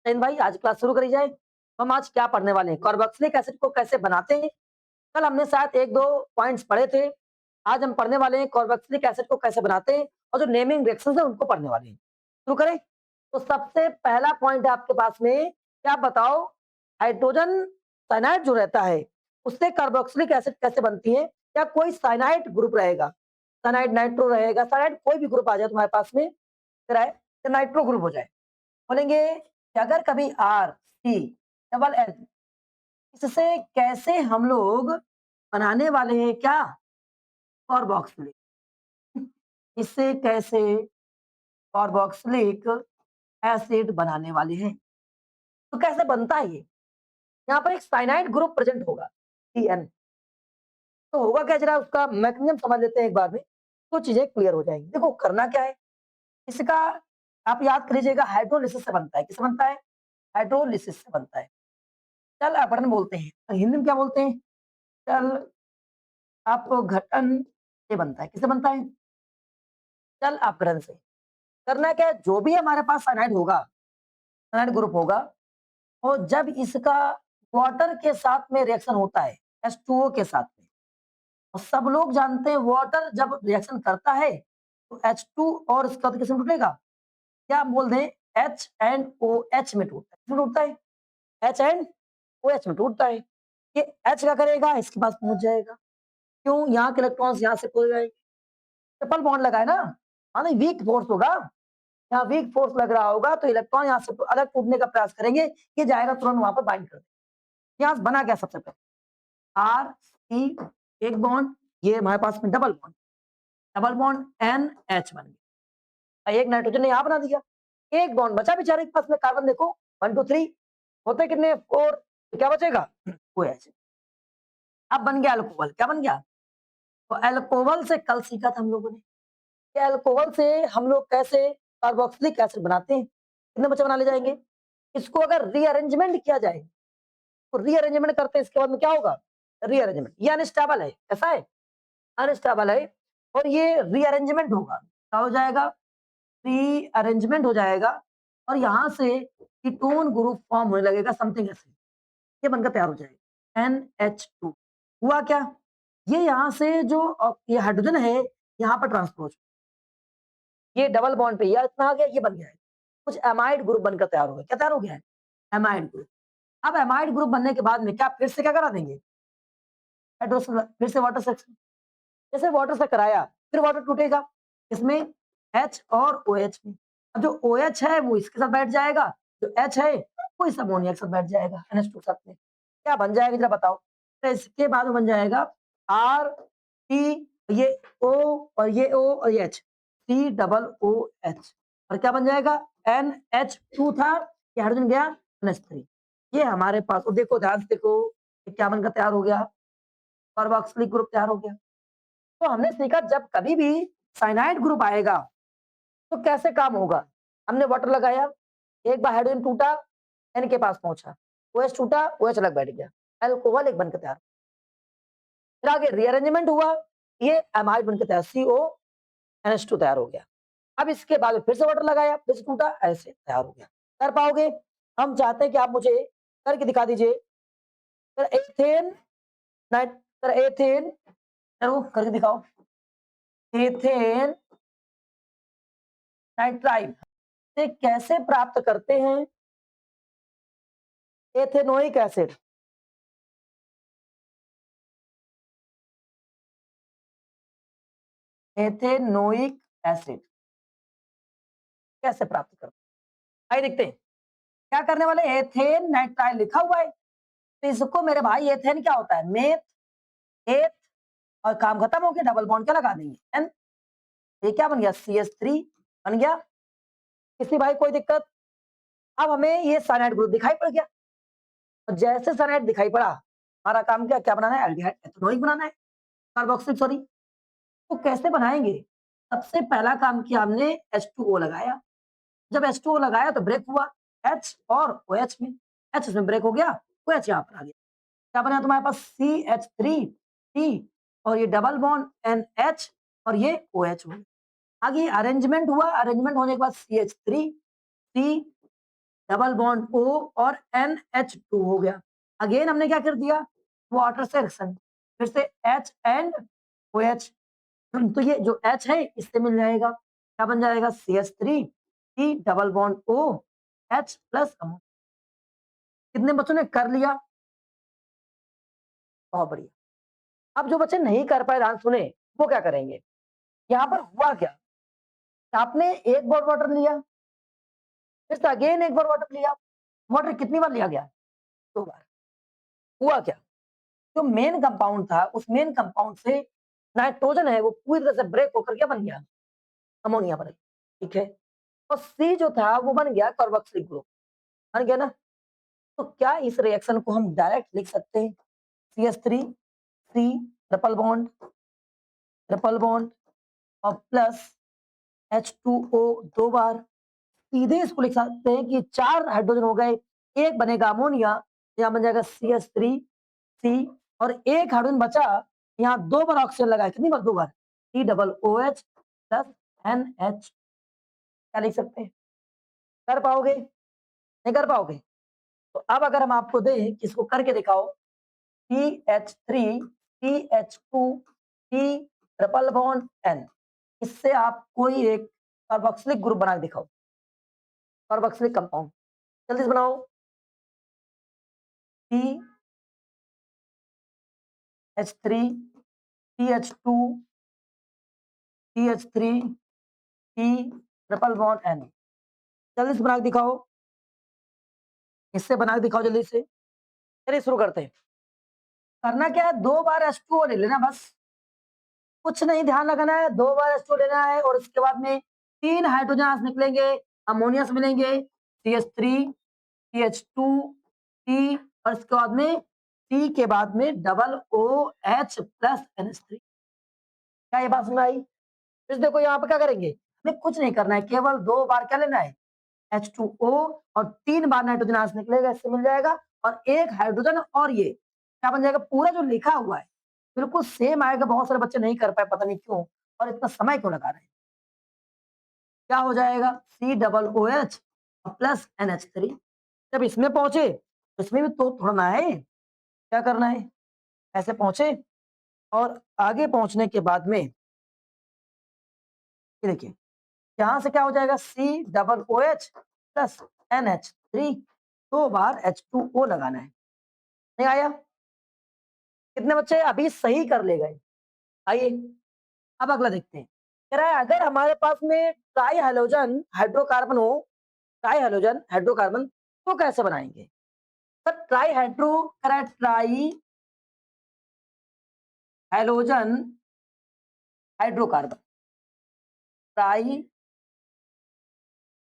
इन भाई आज क्लास शुरू करी जाए। हम आज क्या पढ़ने वाले हैं? कार्बोक्सिलिक एसिड को कैसे बनाते हैं? कल हमने शायद 1-2 पॉइंट्स पढ़े थे। आज हम पढ़ने वाले हैं कार्बोक्सिलिक एसिड को कैसे बनाते हैं और जो नेमिंग रिएक्शंस हैं उनको पढ़ने वाले हैं। शुरू करें? तो सबसे पहला पॉइंट है आपके पास में कि आप बताओ हाइड्रोजन साइनाइड जो रहता है उससे कार्बोक्सिलिक एसिड कैसे बनती है? या कोई साइनाइड ग्रुप रहेगा? साइनाइड नाइट्रो रहेगा, साइनाइड कोई भी ग्रुप आ जाए तुम्हारे पास में, फिर आए नाइट्रो ग्रुप हो जाए। बोलेंगे कि अगर कभी आर सी डबल एल इससे कैसे हम लोग बनाने वाले हैं क्या कार्बोक्सिलिक, इससे कैसे कार्बोक्सिलिक एसिड बनाने वाले हैं। तो कैसे बनता है ये? यहाँ पर एक साइनाइड ग्रुप प्रेजेंट होगा सी एन। तो होगा क्या, जरा उसका मैकेनिज्म समझ लेते हैं एक बार में, तो चीजें क्लियर हो जाएंगी। देखो करना क्या है इसका, आप याद कर लीजिएगा हाइड्रोलिसिस से बनता है। किससे बनता है? हाइड्रोलिसिस से बनता है। चल अपघटन बोलते हैं, तो हिंदी में क्या बोलते हैं? चल आपको घटन से बनता है। किससे बनता है? चल अपघटन से। करना क्या है, जो भी हमारे पास साइनाइड होगा, साइनाइड ग्रुप होगा, और जब इसका वाटर के साथ में रिएक्शन होता है H2O के साथ में, और सब लोग जानते हैं वाटर जब रिएक्शन करता है तो H2 और इसका तो किसमें टूटेगा? क्या हम बोल दें H एंड OH में टूटता है। किसमें टूटता है? H एंड OH में टूटता है। ये H क्या करेगा? इसके पास पहुंच जाएगा। क्यों? यहाँ के इलेक्ट्रॉन्स यहाँ से खो जाएंगे। ट्रिपल बॉन्ड लगा है ना, हाँ नहीं वीक फोर्स होगा, यहाँ वीक फोर्स लग रहा होगा तो इलेक्ट्रॉन यहाँ से अलग टूटने का प्रयास करेंगे, ये जाएगा तुरंत वहां पर बाइंड कर देगा। यहाँ से बना क्या सबसे पहले? आर सी एक बॉन्ड, ये हमारे पास में double bond, double bond N H बन गया। एक नाइट्रोजन ने यहाँ बना दिया, एक बॉन्ड बचा बेचारे के पास में कार्बन। देखो 1 2 3 होते कितने 4, तो क्या बचेगा? OH। अब बन गया अल्कोहल। क्या बन गया? तो अल्कोहल से कल सीखा था हम लोगों ने कि अल्कोहल से हम लोग कैसे कार्बोक्सिलिक एसिड बनाते हैं। कितने बच्चे बना ले जाएंगे? इसको अगर रीअरेंजमेंट किया जाए तो रीअरेंजमेंट करते हैं, इसके बाद में क्या होगा? रीअरेंजमेंट। ये अनस्टेबल है, कैसा है? अनस्टेबल है, और ये रीअरेंजमेंट होगा। क्या हो जाएगा? रीअरेंजमेंट हो जाएगा, और यहाँ से कीटोन ग्रुप फॉर्म होने लगेगा, समथिंग ऐसे। ये बनकर तैयार हो जाएगा NH2। हुआ क्या? ये यहाँ से जो ये हाइड्रोजन है यहाँ पर ट्रांसफर हो चुका, ये डबल बॉन्ड पे ये इतना आ गया, ये बन गया है कुछ एमाइड ग्रुप बनकर तैयार हो गया। क्या तैयार हो गया है? Amide group. अब एमाइड ग्रुप बनने के बाद में क्या फिर से क्या करा देंगे? हाइड्रोजन फिर से वाटर सेक्शन। जैसे वाटर से कराया फिर वाटर टूटेगा, इसमें H और OH में। अब जो OH है वो इसके साथ बैठ जाएगा, जो H है वो इस अमोनिया के साथ बैठ जाएगा NH2 के साथ में। क्या बन जाएगा जरा बताओ? तो इसके बाद में बन जाएगा R T, ये O और ये O और ये H, C डबल OH, और क्या बन जाएगा? NH2 था, ये हाइड्रोजन गया NH3। ये हमारे पास, और देखो ध्यान से देखो ये क्या बनकर तैयार हो गया? कार्बोक्सिलिक ग्रुप तैयार हो गया। तो हमने सीखा जब कभी भी साइनाइड ग्रुप आएगा तो कैसे काम होगा। हमने वाटर लगाया, एक बार हाइड्रोजन टूटा, एन के पास पहुंचा, OH टूटा, OH अलग बैठ गया, अल्कोहल एक बनकर तैयार। फिर आगे रीअरेंजमेंट हुआ, ये एमाइड बनकर तैयार, CONH2 तैयार हो गया। अब इसके बाद फिर से वाटर लगाया, फिर से टूटा, ऐसे तैयार हो गया। कर पाओगे? हम चाहते हैं कि आप मुझे करके दिखा दीजिए। एथेन नाइट, एथेन करके दिखाओ। एथेन नाइट्राइड से कैसे प्राप्त करते हैं एथेनोइक एसिड? एथेनोइक एसिड कैसे प्राप्त करते हैं? आइए देखते हैं। क्या करने वाले? एथेन नाइट्राइड लिखा हुआ है, तो इसको मेरे भाई एथेन क्या होता है? मेथ, एथ, और काम खत्म हो गया, डबल बॉन्ड क्या लगा देंगे एन। ये क्या बन गया? CH3 बन गया। किसी भाई कोई दिक्कत? अब हमें ये साइनाइड ग्रुप दिखाई पड़ गया, और जैसे साइनाइड दिखाई पड़ा हमारा काम क्या बनाना है? एल्डिहाइड एथेनोइक बनाना है, कार्बोक्सिल सॉरी। तो कैसे बनाएंगे? सबसे पहला काम किया हमने H2O लगाया। जब H2O लगाया तो ब्रेक हुआ H और OH में, H इसमें ब्रेक हो गया, OH यहाँ पर आ गया। क्या बना तुम्हारे पास? CH3 T, और ये डबल बॉन्ड NH, और ये OH हो गया। आगे अरेंजमेंट हुआ, अरेंजमेंट होने के बाद CH3 C double bond O और NH2 हो गया। अगेन हमने क्या कर दिया, वाटर से रिएक्शन, फिर से H एंड OH। तो ये जो H है इससे मिल जाएगा, क्या बन जाएगा, CH3 C double bond O H plus ammonia. कितने बच्चों ने कर लिया, बहुत बढ़िया। अब जो बच्चे नहीं कर पाए ध्यान सुने, वो क्या करेंगे, यहाँ पर हुआ क्या, आपने एक बार वाटर लिया, फिर से अगेन एक बार वाटर लिया, वाटर कितनी बार लिया गया, 2 बार। हुआ क्या, जो मेन कंपाउंड था उस मेन कंपाउंड से नाइट्रोजन है वो पूरी तरह से ब्रेक होकर क्या बन गया, अमोनिया बन गया, ठीक है। और सी जो था वो बन गया कार्बोक्सिलिक ग्रुप, बन गया ना। तो क्या इस रिएक्शन को हम डायरेक्ट लिख सकते हैं, CH3 C ट्रिपल बॉन्ड और प्लस H2O 2 बार, सीधे इसको लिख सकते हैं कि 4 हाइड्रोजन हो गए, एक बनेगा अमोनिया, यहाँ बन जाएगा CH3 C, और एक हाइड्रोजन बचा, यहाँ 2 बार ऑक्सीजन लगा है, कितनी बार, 2 बार, C double OH plus NH। क्या लिख सकते हैं, कर पाओगे, नहीं कर पाओगे, तो अब अगर हम आपको दें कि इसको करके दिखाओ, CH3 CH2 C triple bond N, इससे आप कोई एक कार्बोक्सिलिक ग्रुप बना के दिखाओ, कार्बोक्सिलिक कंपाउंड, जल्दी से बनाओ। CH3 CH2 CH3 C triple bond N, जल्दी से बना के दिखाओ, इससे बना के दिखाओ जल्दी से। चलिए शुरू करते हैं। करना क्या है, 2 बार H2O ले लेना बस, कुछ नहीं ध्यान लगाना है, 2 बार H2O लेना है और इसके बाद में 3 हाइड्रोजन यहाँ से निकलेंगे, अमोनिया से मिलेंगे, CH3 CH2 C, और इसके बाद में C के बाद में डबल OH प्लस NH3। क्या ये बात समझ में आई, फिर देखो यहाँ पे क्या करेंगे, हमें कुछ नहीं करना है, केवल 2 बार क्या लेना है, H2O, और 3 बार नाइट्रोजन यहाँ से निकलेगा, इससे मिल जाएगा, और एक हाइड्रोजन, और ये क्या बन जाएगा, पूरा जो लिखा हुआ है बिल्कुल सेम आएगा। बहुत सारे बच्चे नहीं कर पाए, पता नहीं क्यों, और इतना समय क्यों लगा रहे हैं। क्या हो जाएगा, C double OH plus NH3। जब इसमें पहुंचे तो इसमें भी तो थोड़ा है, क्या करना है, ऐसे पहुंचे, और आगे पहुंचने के बाद में ये देखिए, यहाँ से क्या हो जाएगा, C double OH plus NH3, 2 बार H2O लगाना है, नहीं आया, कितने बच्चे अभी सही कर ले गए। आइए अब अगला देखते हैं, कह रहा है अगर हमारे पास में ट्राई हाइड्रोजन हाइड्रोकार्बन हो, ट्राई हाइड्रोजन हाइड्रोकार्बन, तो कैसे बनाएंगे, सर ट्राई हाइड्रो, कह रहा है try hydrogen hydrocarbon, try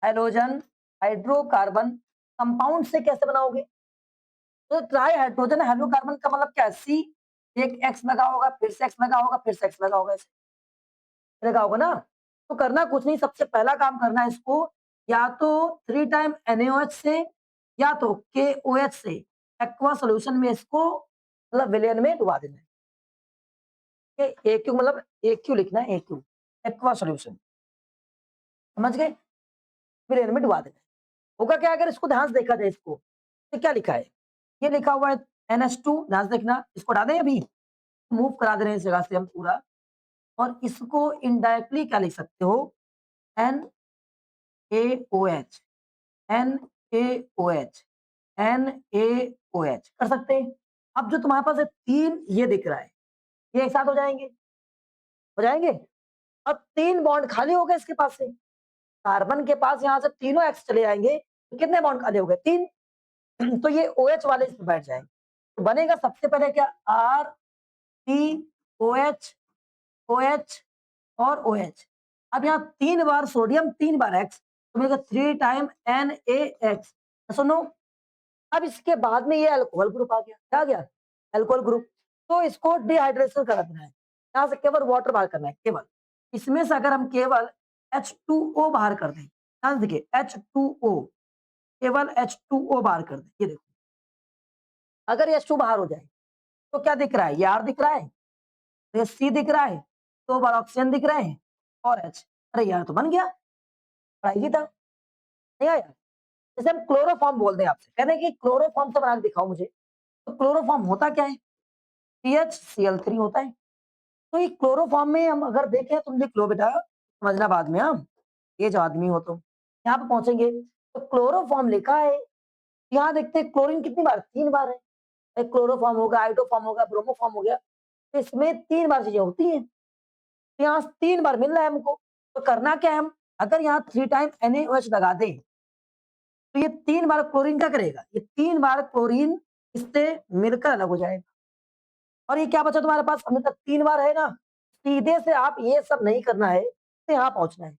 hydrogen hydrocarbon compound से कैसे बनाओगे, तो ट्राई हाइड्रोजन हाइड्रोकार्बन का मतलब क्या है, सी, एक एक्स लगा होगा, फिर से एक्स लगा होगा, फिर से एक्स लगा होगा, ऐसे लगा होगा ना। तो करना कुछ नहीं, सबसे पहला काम करना है इसको, या तो 3 टाइम NaOH से, या तो KOH से एक्वा सोल्यूशन में इसको मतलब विलयन में डुबा देना है, AQ मतलब AQ लिखना है, AQ एक्वा सोल्यूशन, समझ गए, विलयन में डुबा देना है। होगा क्या, अगर इसको ध्यान से देखा जाए, इसको तो क्या लिखा है, ये लिखा हुआ है NH2, ध्यान से देखना, इसको हटा दें, अभी मूव करा दे रहे हैं इस जगह से हम पूरा, और इसको इनडायरेक्टली क्या लिख सकते हो, NaOH NaOH NaOH कर सकते हैं। अब जो तुम्हारे पास है 3, ये दिख रहा है, ये एक साथ हो जाएंगे, हो जाएंगे। अब 3 बॉन्ड खाली हो गए इसके पास से, कार्बन के पास यहाँ से तीनों एक्स चले जाएंगे, तो कितने बॉन्ड खाली हो गए, 3। तो ये OH वाले इसमें बैठ जाएंगे, तो बनेगा सबसे पहले क्या, R C OH OH और OH। अब यहाँ 3 बार सोडियम, 3 बार एक्स, तो मिलेगा 3 टाइम NaX। सुनो, अब इसके बाद में ये अल्कोहल ग्रुप आ गया, क्या आ गया, अल्कोहल ग्रुप। तो इसको डिहाइड्रेशन करा देना है, यहाँ से केवल वाटर बाहर करना है, केवल इसमें से अगर हम केवल H2O बाहर कर दें, ध्यान से देखिए H2O, केवल H2O बाहर कर दें, ये देखो, अगर H2 बाहर हो जाए तो क्या दिख रहा है, ये R दिख रहा है, ये C दिख रहा है, 2 बार ऑक्सीजन दिख रहे हैं, और H, अरे यार तो बन गया, पढ़ाई था, नहीं आया, जैसे हम क्लोरोफॉर्म बोलते हैं आपसे, कहते हैं कि क्लोरोफॉर्म से बना के दिखाओ मुझे। तो क्लोरोफॉर्म होता क्या है? CH Cl3 होता है। तो ये क्लोरोफॉर्म में हम अगर देखें, तुम लिख लो बेटा, समझना बाद में, हाँ, ये जो आदमी हो तुम, यहाँ पे पहुंचेंगे तो क्लोरोफॉर्म लिखा है। यहाँ देखते हैं क्लोरीन कितनी बार, 3 बार है। एक क्लोरोफॉर्म होगा, आइटोफॉर्म होगा, ब्रोमोफॉर्म हो गया। तो इसमें 3 बार चीजें होती हैं। तो यहाँ 3 बार मिल रहा है हमको। तो करना क्या है, हम अगर यहाँ 3 टाइम NaOH लगा दें, तो ये 3 बार क्लोरीन क्या करेगा, ये 3 बार क्लोरीन इससे मिलकर अलग हो जाएगा। और ये क्या बचा तुम्हारे पास, अभी तक 3 बार है ना, सीधे से आप ये सब नहीं करना है, तो यहाँ पहुंचना है।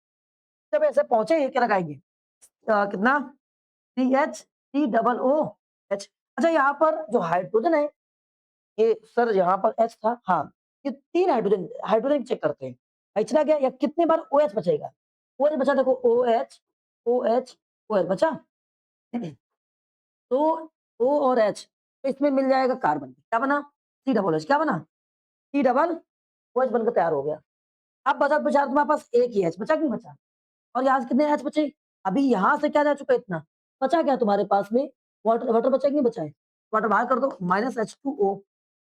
जब ऐसे पहुंचे, ये क्या लगाएंगे, कितना, CH3OOH। अच्छा, यहाँ पर जो हाइड्रोजन है, ये सर यहाँ पर H था, हाँ, ये 3 हाइड्रोजन, हाइड्रोजन चेक करते हैं, बचना क्या, या कितने बार OH बचेगा। OH बचा, देखो OH, OH, OH बचा। तो O और H, तो इसमें मिल जाएगा कार्बन, क्या बना, C OH, क्या बना, COOH बनकर तैयार हो गया। अब बचा बेचारा तुम्हारे पास एक ही H बचा, कि नहीं बचा। और यहाँ से कितने H बचे, अभी यहाँ से क्या जा चुका है, इतना बचा क्या तुम्हारे पास में, वाटर, वाटर बचा कि नहीं बचा है, वाटर बाहर कर दो, -H2O।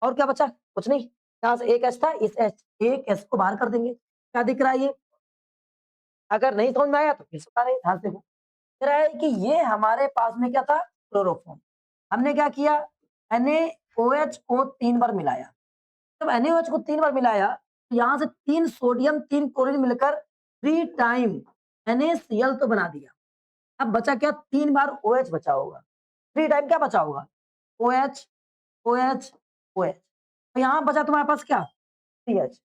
और क्या बचा, कुछ नहीं। यहाँ से एक H था, इस H, एक H को बाहर कर देंगे, क्या दिख रहा है ये, अगर नहीं समझ में आया तो फिर से बता रहे, ध्यान से देखो। कह रहा है कि ये हमारे पास में क्या था, क्लोरोफॉर्म। हमने क्या किया, NaOH को 3 बार मिलाया। जब NaOH को 3 बार मिलाया, तो यहाँ से 3 सोडियम 3 क्लोरीन मिलकर 3 टाइम NaCl तो बना दिया। अब बचा क्या, 3 बार OH बचा होगा, 3 टाइम क्या बचा होगा, OH, OH, OH। तो यहाँ बचा तुम्हारे पास क्या, CH।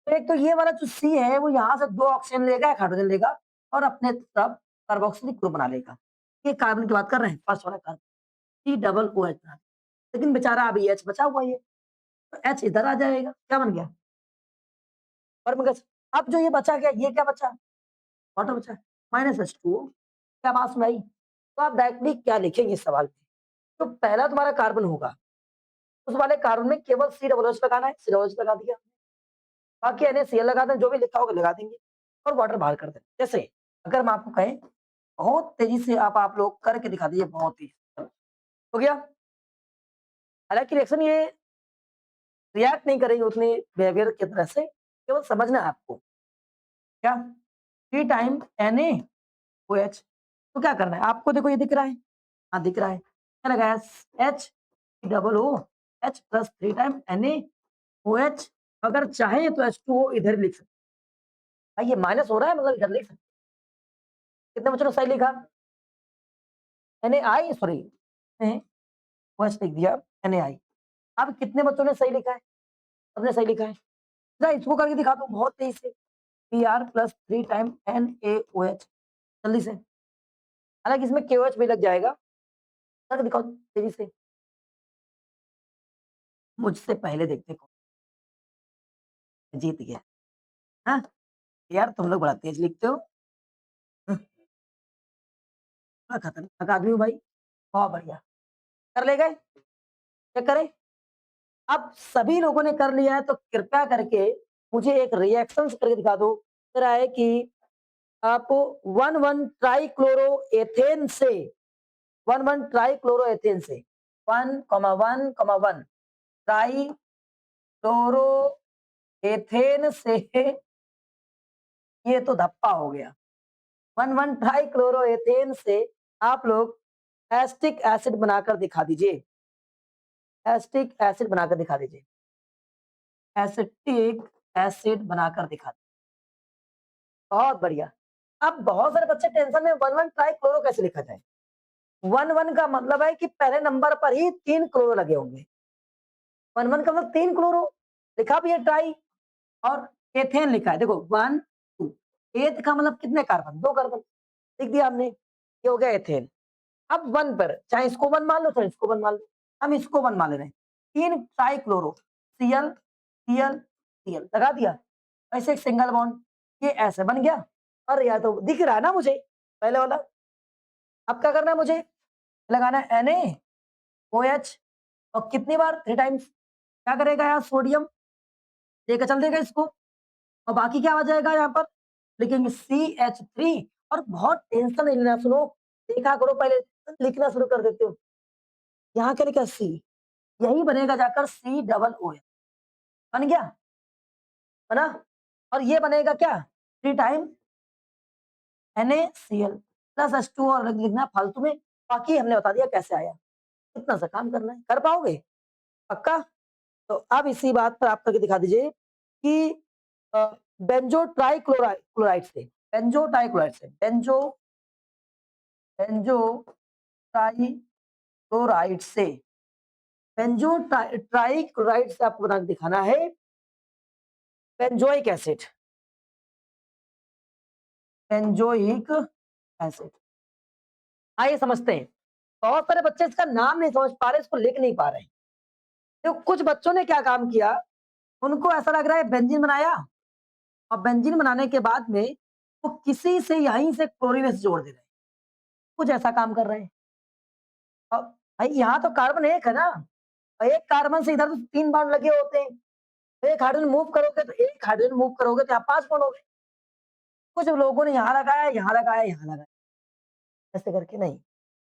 तो एक तो ये वाला जो C है, वो यहाँ से 2 ऑक्सीजन लेगा, 1 हाइड्रोजन लेगा, और अपने तरफ कार्बोक्सिलिक ग्रुप बना लेगा। ये कार्बन की बात कर रहे हैं, फर्स्ट वाला कार्बन, COOH बना। लेकिन बेचारा अभी H बचा हुआ है, तो H इधर आ जाएगा, क्या बन गया, परमगज। अब जो ये बचा गया, ये क्या बचा, वाटर बचा, -H2O। क्या बात सुनाई। तो आप डायरेक्टली क्या लिखेंगे इस सवाल में, तो पहला तुम्हारा कार्बन होगा, उस वाले कार्बन में केवल COOH लगाना है, COOH लगा दिया। बाकी NaCl लगा दें, जो भी लिखा होगा लगा देंगे, और वाटर बाहर कर दें। जैसे अगर हम आपको कहें, बहुत तेजी से आप लोग करके दिखा दीजिए, बहुत ही हो गया। हालांकि रिएक्शन ये रिएक्ट नहीं करेगी उतनी बिहेवियर की तरह से, केवल समझना है आपको, क्या 3 टाइम NaOH। तो क्या करना है आपको, देखो ये दिख रहा है, हाँ दिख रहा है, क्या लगाया, H प्लस 3 टाइम NaOH। अगर चाहे तो H2O इधर लिख सकते हैं, ये माइनस हो रहा है, मतलब इधर लिख सकते हैं। कितने बच्चों ने सही लिखा, NaI, सॉरी, OH लिख दिया, NaI। अब कितने बच्चों ने सही लिखा है, सबने सही लिखा है। जरा इसको करके दिखा दो बहुत तेजी से, Pr प्लस 3 टाइम NaOH, जल्दी से। हालांकि इसमें KOH भी लग जाएगा, करके दिखाओ तेजी से, मुझसे पहले देखते कौन जीत गया। हाँ, यार तुम लोग बड़ा तेज लिखते हो। बड़ा खतरनाक आदमी हूँ भाई, बहुत बढ़िया। कर ले गए, चेक करें। अब सभी लोगों ने कर लिया है, तो कृपया करके मुझे एक रिएक्शन करके दिखा दो। कह रहा है कि आपको 1,1 ट्राइक्लोरोएथेन से 1,1 ट्राइक्लोरोएथेन से 1,1,1 ट्राइक्लोरोएथेन से, ये तो धप्पा हो गया, 1,1 ट्राइक्लोरोएथेन से आप लोग एसिटिक एसिड बनाकर दिखा दीजिए, एसिटिक एसिड बनाकर दिखा दीजिए, एसिटिक एसिड बनाकर दिखा दीजिए। बहुत बढ़िया। अब बहुत सारे बच्चे टेंशन में, 1,1 ट्राइक्लोरो कैसे लिखा जाए। 1,1 का मतलब है कि पहले नंबर पर ही 3 क्लोरो लगे होंगे। 1,1 का मतलब 3 क्लोरो, लिखा भी है ट्राई, और एथेन लिखा है, देखो 1 2, एथ का मतलब कितने कार्बन, 2 कार्बन, लिख दिया हमने, ये हो गया एथेन। अब 1 पर चाहे इसको 1 मान लो, चाहे इसको 1 मान लो, हम इसको 1 मान ले रहे हैं। 3 ट्राइक्लोरो, Cl Cl Cl लगा दिया, ऐसे एक सिंगल बॉन्ड, ये ऐसे बन गया। और या तो दिख रहा है ना मुझे पहले वाला। अब क्या करना है मुझे, लगाना है NaOH, और कितनी बार, 3 टाइम्स। क्या करेगा यहाँ, सोडियम लेकर चल देगा इसको, और बाकी क्या आ जाएगा यहाँ पर, लिखेंगे CH3। और बहुत टेंशन नहीं लेना, सुनो, देखा करो पहले, लिखना शुरू कर देते हो। यहाँ क्या लिखा सी, यही बनेगा जाकर सी डबल ओ एच, बन गया, बना। और ये बनेगा क्या, 3 टाइम NaCl प्लस H2 और लिखना फालतू में, बाकी हमने बता दिया कैसे आया। इतना सा काम करना है, कर पाओगे? पक्का? तो अब इसी बात पर आप करके दिखा दीजिए कि बेंजो ट्राइक्लोराइड क्लोराइड से, बेंजो ट्राइक्लोराइड से, बेंजो बेंजो ट्राइक्लोराइड से, बेंजो ट्राइक्लोराइड से आपको बना के दिखाना है बेंजोइक एसिड, बेंजोइक एसिड। आइए समझते हैं। बहुत सारे बच्चे इसका नाम नहीं समझ पा रहे, इसको लिख नहीं पा रहे हैं। तो कुछ बच्चों ने क्या काम किया, उनको ऐसा लग रहा है बेंजीन बनाया, और बेंजीन बनाने के बाद में वो किसी से यहीं से क्लोरीन से जोड़ दे रहे हैं, कुछ ऐसा काम कर रहे हैं। अब भाई यहाँ तो कार्बन एक है ना, और एक कार्बन से इधर तो 3 बॉन्ड लगे होते हैं, तो एक हाइड्रोजन मूव करोगे तो एक हाइड्रोजन मूव करोगे तो यहाँ 5 बॉन्ड हो गए। कुछ लोगों ने यहाँ लगाया, यहाँ लगाया, यहाँ लगाया, ऐसे करके नहीं।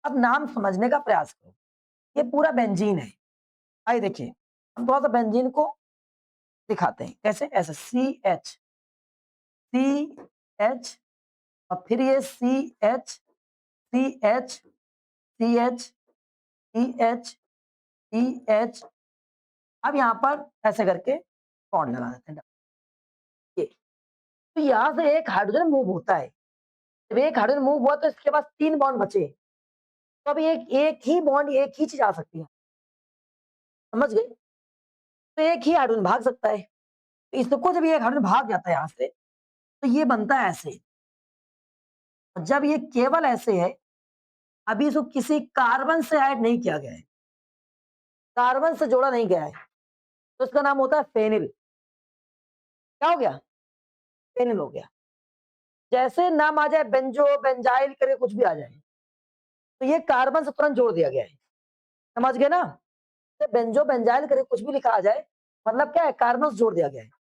अब नाम समझने का प्रयास करो, ये पूरा बेंजीन है। आइए देखिए, हम थोड़ा सा बेंजीन को दिखाते हैं कैसे, ऐसे CH, CH, और फिर ये CH, CH, CH, CH, CH। अब यहाँ पर ऐसे करके बॉन्ड लगा देते हैं ये। तो यहाँ से एक हाइड्रोजन मूव होता है, जब एक हाइड्रोजन मूव हुआ तो इसके पास 3 बॉन्ड बचे, तो अभी एक एक ही बॉन्ड, एक ही चीज आ सकती है, समझ गए? तो एक ही हाइड्रोजन भाग सकता है, तो इसको जब ये एक हाइड्रोजन भाग जाता है यहाँ से, तो ये बनता है ऐसे। जब ये केवल ऐसे है, अभी इसको किसी कार्बन से ऐड नहीं किया गया है, कार्बन से जोड़ा नहीं गया है, तो इसका नाम होता है फेनिल। क्या हो गया, फेनिल हो गया। जैसे नाम आ जाए बेंजो, बेंजाइल करके कुछ भी आ जाए, तो ये कार्बन से तुरंत जोड़ दिया गया है, समझ गए ना? तो बेंजो, बेंजाइल करके कुछ भी लिखा आ जाए, मतलब क्या है, कार्बन से जोड़ दिया गया है,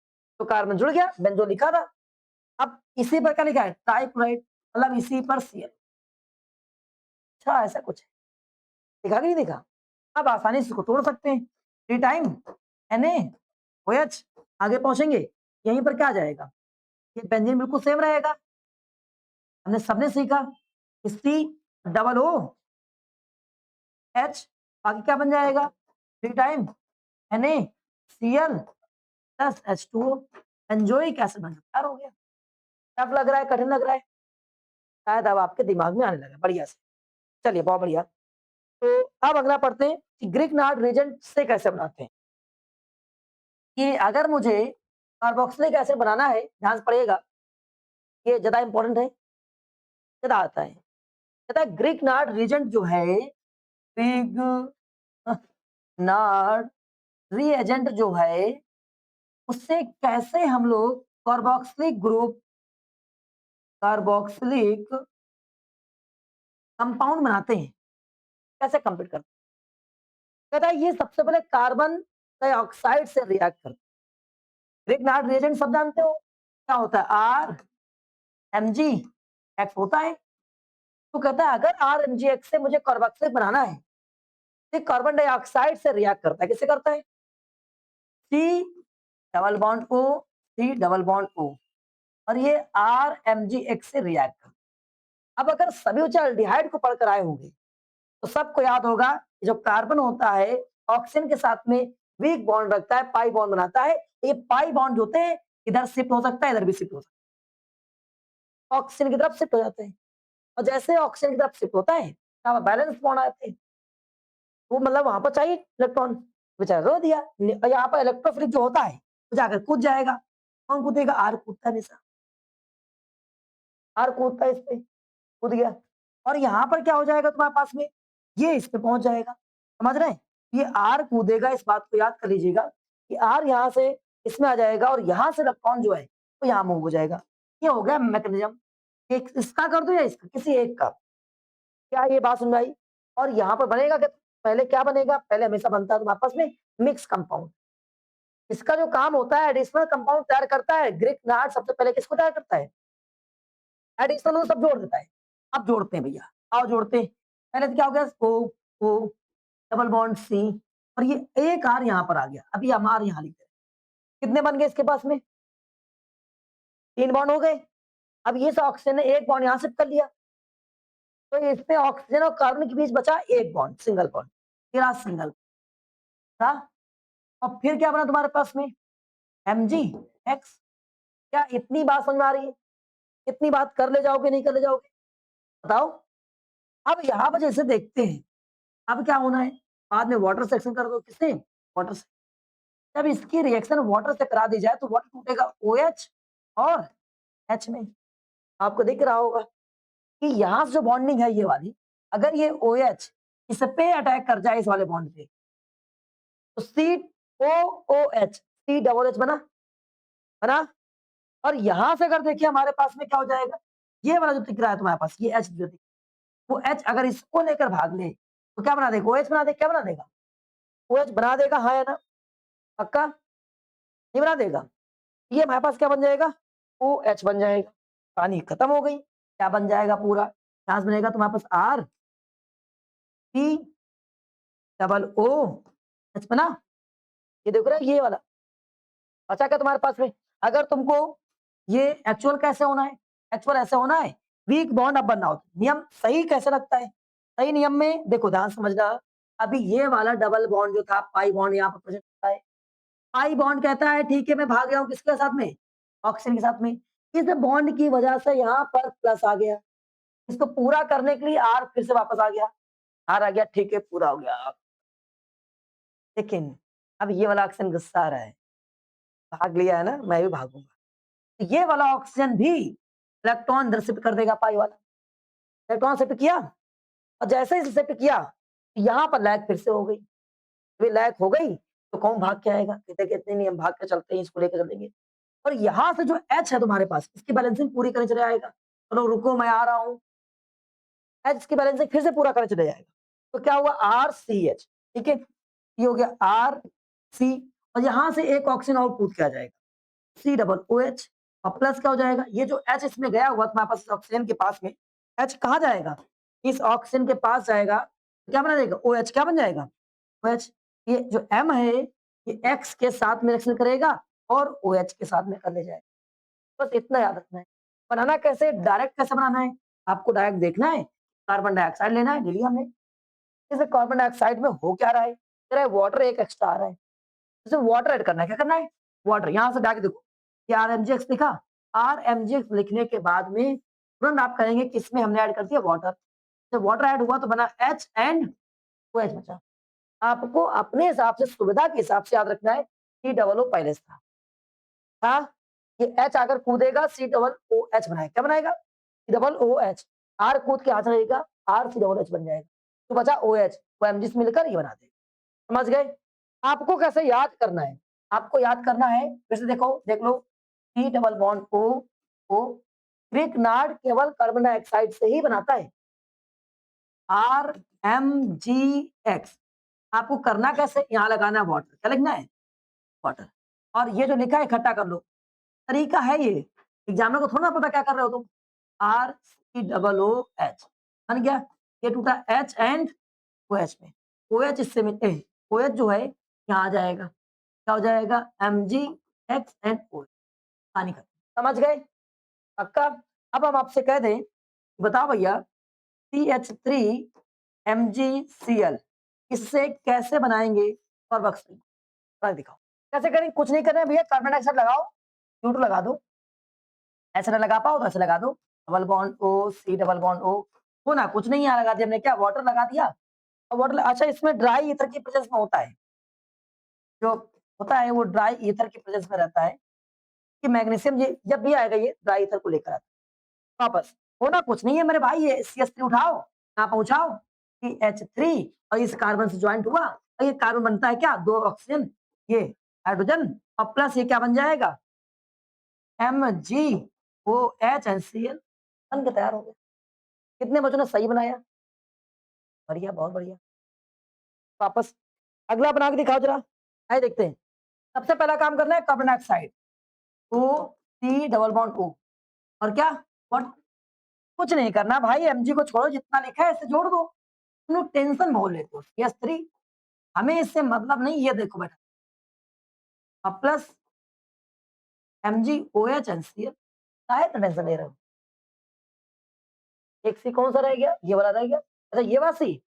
तो कार्बन जुड़ गया, बेंजो लिखा था। अब इसी पर क्या लिखा है, ट्राइक्लोराइड, मतलब इसी पर Cl। अच्छा, ऐसा कुछ है, दिखा कि नहीं दिखा? अब आसानी से इसको तोड़ सकते हैं, 3 टाइम NaOH, आगे पहुंचेंगे, यहीं पर क्या आ जाएगा, ये बेंजीन बिल्कुल सेम रहेगा, हमने सबने सीखा। सी डबल ओ एच, बाकी क्या बन जाएगा, 3 टाइम NaCl प्लस H2O, एंजोइक एसिड बन तैयार हो गया। टफ लग रहा है, कठिन लग रहा है? शायद अब आपके दिमाग में आने लगा बढ़िया से। चलिए, बहुत बढ़िया। तो अब अगला पढ़ते हैं कि ग्रिग्नार्ड रिएजेंट से कैसे बनाते हैं। कि अगर मुझे कार्बोक्सिलिक एसिड बनाना है, ध्यान से पढ़िएगा, ये ज्यादा इंपॉर्टेंट है, ज्यादा आता है। कहता है ग्रिग्नार्ड रिएजेंट जो है, ग्रिग्नार्ड रिएजेंट जो है, उससे कैसे हम लोग कार्बोक्सिलिक ग्रुप, कार्बोक्सिलिक कंपाउंड बनाते हैं, कैसे कंप्लीट करते हैं। कहता है ये सबसे पहले कार्बन डाइऑक्साइड से रिएक्ट करते हैं। ग्रिग्नार्ड रिएजेंट सब जानते हो, क्या होता है, RMgX होता है। तो कहता है अगर RMgX से मुझे कार्बोक्सिलिक बनाना है, तो कार्बन डाइऑक्साइड से रिएक्ट करता है, किससे करता है, C double bond O, C double bond O, और ये RMgX से रिएक्ट करता है। अब अगर सभी उच्च एल्डिहाइड को पढ़कर आए होंगे, तो सबको याद होगा जो कार्बन होता है ऑक्सीजन के साथ में वीक बॉन्ड रखता है, पाई बॉन्ड बनाता है। ये पाई बॉन्ड होते हैं, इधर शिफ्ट हो सकता है, इधर भी शिफ्ट हो सकता है, ऑक्सीजन की तरफ शिफ्ट हो जाते हैं। और जैसे ऑक्सीजन की तरफ शिफ्ट होता है, यहाँ बैलेंस बॉन्ड आते हैं, वो मतलब वहां पर चाहिए इलेक्ट्रॉन, बेचारा रो दिया। यहाँ पर इलेक्ट्रोफिलिक जो होता है, वो जाकर कूद जाएगा। कौन कूदेगा, आर कूदता है हमेशा, आर कूदता है इस पे, कूद गया। और यहाँ पर क्या हो जाएगा तुम्हारे पास में, ये इस पे पहुंच जाएगा, समझ रहे हैं? ये आर कूदेगा, इस बात को याद कर लीजिएगा कि आर यहाँ से इसमें आ जाएगा, और यहाँ से इलेक्ट्रॉन जो है वो यहाँ मूव हो जाएगा। ये हो गया मैकेनिज्म। एक इसका कर दो या इसका, किसी एक का, क्या ये बात सुन आई? और यहाँ पर बनेगा क्या, पहले क्या बनेगा, पहले हमेशा बनता है तुम्हारे पास में मिक्स कंपाउंड। इसका जो काम होता है एडिशनल कंपाउंड तैयार करता है। ग्रिग्नार्ड सबसे पहले किसको तैयार करता है, एडिशनल सब जोड़ देता है। अब जोड़ते हैं भैया, आओ जोड़ते हैं। पहले तो क्या हो गया ओ डबल बॉन्ड सी और ये एक आर यहाँ पर आ गया। अभी हम आर यहाँ लिखते हैं। कितने बन गए इसके पास में? 3 बॉन्ड हो गए। अब ये ऑक्सीजन ने एक बॉन्ड यहाँ शिफ्ट कर लिया। तो इसमें ऑक्सीजन और कार्बन के बीच बचा एक बॉन्ड, सिंगल बॉन्ड। तेरा सिंगल था। और फिर क्या बना तुम्हारे पास में? Mg(X). क्या इतनी बात समझ में आ रही है? इतनी बात कर ले जाओगे नहीं कर ले जाओगे? बताओ। अब यहाँ पर जैसे देखते हैं, अब क्या होना है? बाद में वाटर सेक्शन कर दो। किससे? वाटर से। जब इसकी रिएक्शन वाटर से करा दी जाए तो वाटर टूटेगा OH और H में। आपको दिख रहा होगा कि यहाँ से जो बॉन्डिंग है ये वाली, अगर ये OH इस पे अटैक कर जाए इस वाले बॉन्ड पे, तो COOH, C डबल H बना। और यहाँ से अगर देखिए हमारे पास में क्या हो जाएगा, ये वाला जो दिख रहा है तुम्हारे पास, ये H जो वो H अगर इसको लेकर भाग ले तो क्या बना देगा? OH बना देगा। क्या बना देगा? OH बना देगा, हाँ या ना? पक्का नहीं बना देगा? ये हमारे पास क्या बन जाएगा? OH बन जाएगा। पानी खत्म हो गई। क्या बन जाएगा? पूरा चांस बनेगा तुम्हारे पास R C double O H बना। ये देखो रहे ये वाला अच्छा क्या तुम्हारे पास में? अगर तुमको ये एक्चुअल कैसे होना है? एक्चुअल ऐसे होना है, वीक बॉन्ड अब बनना होता है। नियम सही कैसे लगता है? सही नियम में देखो ध्यान से समझना। अभी ये वाला डबल बॉन्ड जो था, पाई बॉन्ड यहाँ पर प्रेजेंट होता है। पाई बॉन्ड कहता है ठीक है मैं भाग गया हूँ किसके साथ में? ऑक्सीजन के साथ में। इस बॉन्ड की वजह से यहाँ पर प्लस आ गया। इसको पूरा करने के लिए आर फिर से वापस आ गया। आर आ गया, ठीक है पूरा हो गया। लेकिन अब ये वाला ऑक्सीजन गुस्सा आ रहा है, भाग लिया है ना, मैं भी भागूंगा। तो ये वाला ऑक्सीजन भी इलेक्ट्रॉन इधर शिफ्ट कर देगा। पाई वाला इलेक्ट्रॉन शिफ्ट किया और जैसे ही शिफ्ट किया यहाँ पर लैग फिर से हो गई। लैग हो गई तो कौन भाग के आएगा? कहते कितने नहीं हम भाग के चलते हैं, इसको लेकर चलेंगे। और यहाँ से जो H है तुम्हारे पास, इसकी बैलेंसिंग पूरी करने चले आएगा। चलो रुको मैं आ रहा हूँ। H की बैलेंसिंग फिर से पूरा करने चले जाएगा। तो क्या हुआ? RCH। ठीक है, ये हो गया RC और यहाँ से एक ऑक्सीजन और कूद के आ जाएगा, C डबल OH। और प्लस क्या हो जाएगा? ये जो H इसमें गया हुआ तुम्हारे पास ऑक्सीजन के पास में, H कहाँ जाएगा? इस ऑक्सीजन के पास जाएगा। क्या बना देगा? OH क्या बन जाएगा? OH। ये जो M है ये X के साथ में रिएक्शन करेगा और OH के साथ में कर ले जाएगा। बस इतना याद रखना है। बनाना कैसे? डायरेक्ट कैसे बनाना है? आपको डायरेक्ट देखना है। कार्बन डाइऑक्साइड लेना है, ले लिया हमने। जैसे कार्बन डाइऑक्साइड में हो क्या रहा है? कह रहा है वाटर एक एक्स्ट्रा आ रहा है। जैसे वाटर ऐड करना है, क्या करना है? वाटर यहाँ से डायरेक्ट देखो, क्या RMgX लिखा? RMgX लिखने के बाद में तुरंत आप कहेंगे किसमें हमने ऐड कर दिया? वाटर। जब वाटर ऐड हुआ तो बना H एंड OH बचा। आपको अपने हिसाब से, सुविधा के हिसाब से याद रखना है। C डबल O पहले से था। हाँ, ये H अगर कूदेगा C डबल OH बनाएगा। क्या बनाएगा? C double OH। R कूद के आ जाएगा, R C डबल H बन जाएगा। तो बचा OH, वो MG से मिलकर ये बना देगा। समझ गए? आपको कैसे याद करना है? आपको याद करना है, फिर से देखो, देख लो। C double bond O Grignard केवल कार्बन डाइऑक्साइड से ही बनाता है। RMgX। आपको करना कैसे? यहाँ लगाना है वाटर। क्या लिखना है? वाटर। और ये जो लिखा है इकट्ठा कर लो। तरीका है ये, एग्जामिनर को थोड़ा ना पता क्या कर रहे हो तुम। RC डबल OH बन गया। ये टूटा H एंड OH में। OH इससे मिलते हैं, OH जो है यहाँ आ जाएगा। क्या हो जाएगा? MgX and OH। पानी खत्म। समझ गए? पक्का? अब हम आपसे कह दें, बताओ भैया CH3MgCl इससे कैसे बनाएंगे कार्बोक्सिल? दिखाओ कैसे करेंगे। कुछ नहीं करना है भैया, कार्बन डाइऑक्साइड लगाओ, न्यूट्रल लगा दो। ऐसे ना लगा पाओ तो ऐसे लगा दो, double bond O C double bond O। हो ना, कुछ नहीं यहाँ लगा दिया हमने। क्या वाटर लगा दिया? और वाटर अच्छा इसमें ड्राई ईथर की प्रेजेंस में होता है, जो होता है वो ड्राई ईथर की प्रेजेंस में रहता है। कि मैग्नीशियम ये जब भी आएगा ये ड्राई ईथर को लेकर आता है वापस। होना कुछ नहीं है मेरे भाई, ये CH3 उठाओ, यहाँ पहुंचाओ CH3 और इस कार्बन से ज्वाइंट हुआ और ये कार्बन बनता है क्या? 2 ऑक्सीजन, ये हाइड्रोजन और प्लस ये क्या बन जाएगा? MgOH एंड Cl बन के तैयार हो गया। कितने बच्चों ने सही बनाया? बढ़िया, बहुत बढ़िया। वापस अगला बना के दिखाओ जरा, आइए देखते हैं। सबसे पहला काम करना है carbon dioxide O C double bond O और क्या? व्हाट? कुछ नहीं करना भाई, mg को छोड़ो, जितना लिखा है इसे जोड़ दो। तुम लोग टेंशन बहुत लेते हो। CH3 हमें इससे मतलब नहीं। ये देखो बेटा, अब प्लस MgOH NCl, शायद टेंशन ले रहे हो। एक सी कौन सा रह गया? ये वाला रह गया। अच्छा ये वाला सी,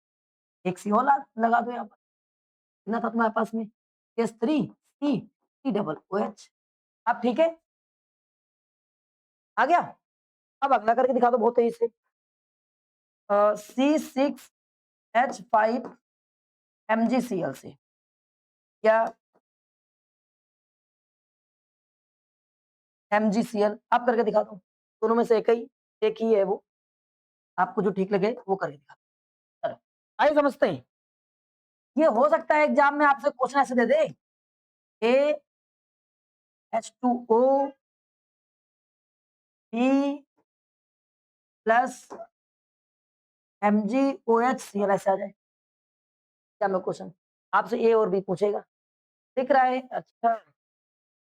एक सी और लगा दो यहाँ पर। इतना था तुम्हारे पास में, H3C डबल OH। अब ठीक है, आ गया। अब अगला करके दिखा दो बहुत तेजी से। C6H5MgCl से, क्या MgCl। आप करके दिखा दो, दोनों में से एक ही है वो, आपको जो ठीक लगे वो करके दिखा दो। चलो आइए समझते हैं। ये हो सकता है एग्जाम में आपसे क्वेश्चन ऐसे दे दे, H2O B प्लस MgOH ऐसे आ जाए। क्या मैं क्वेश्चन आपसे ए और बी पूछेगा, दिख रहा है? अच्छा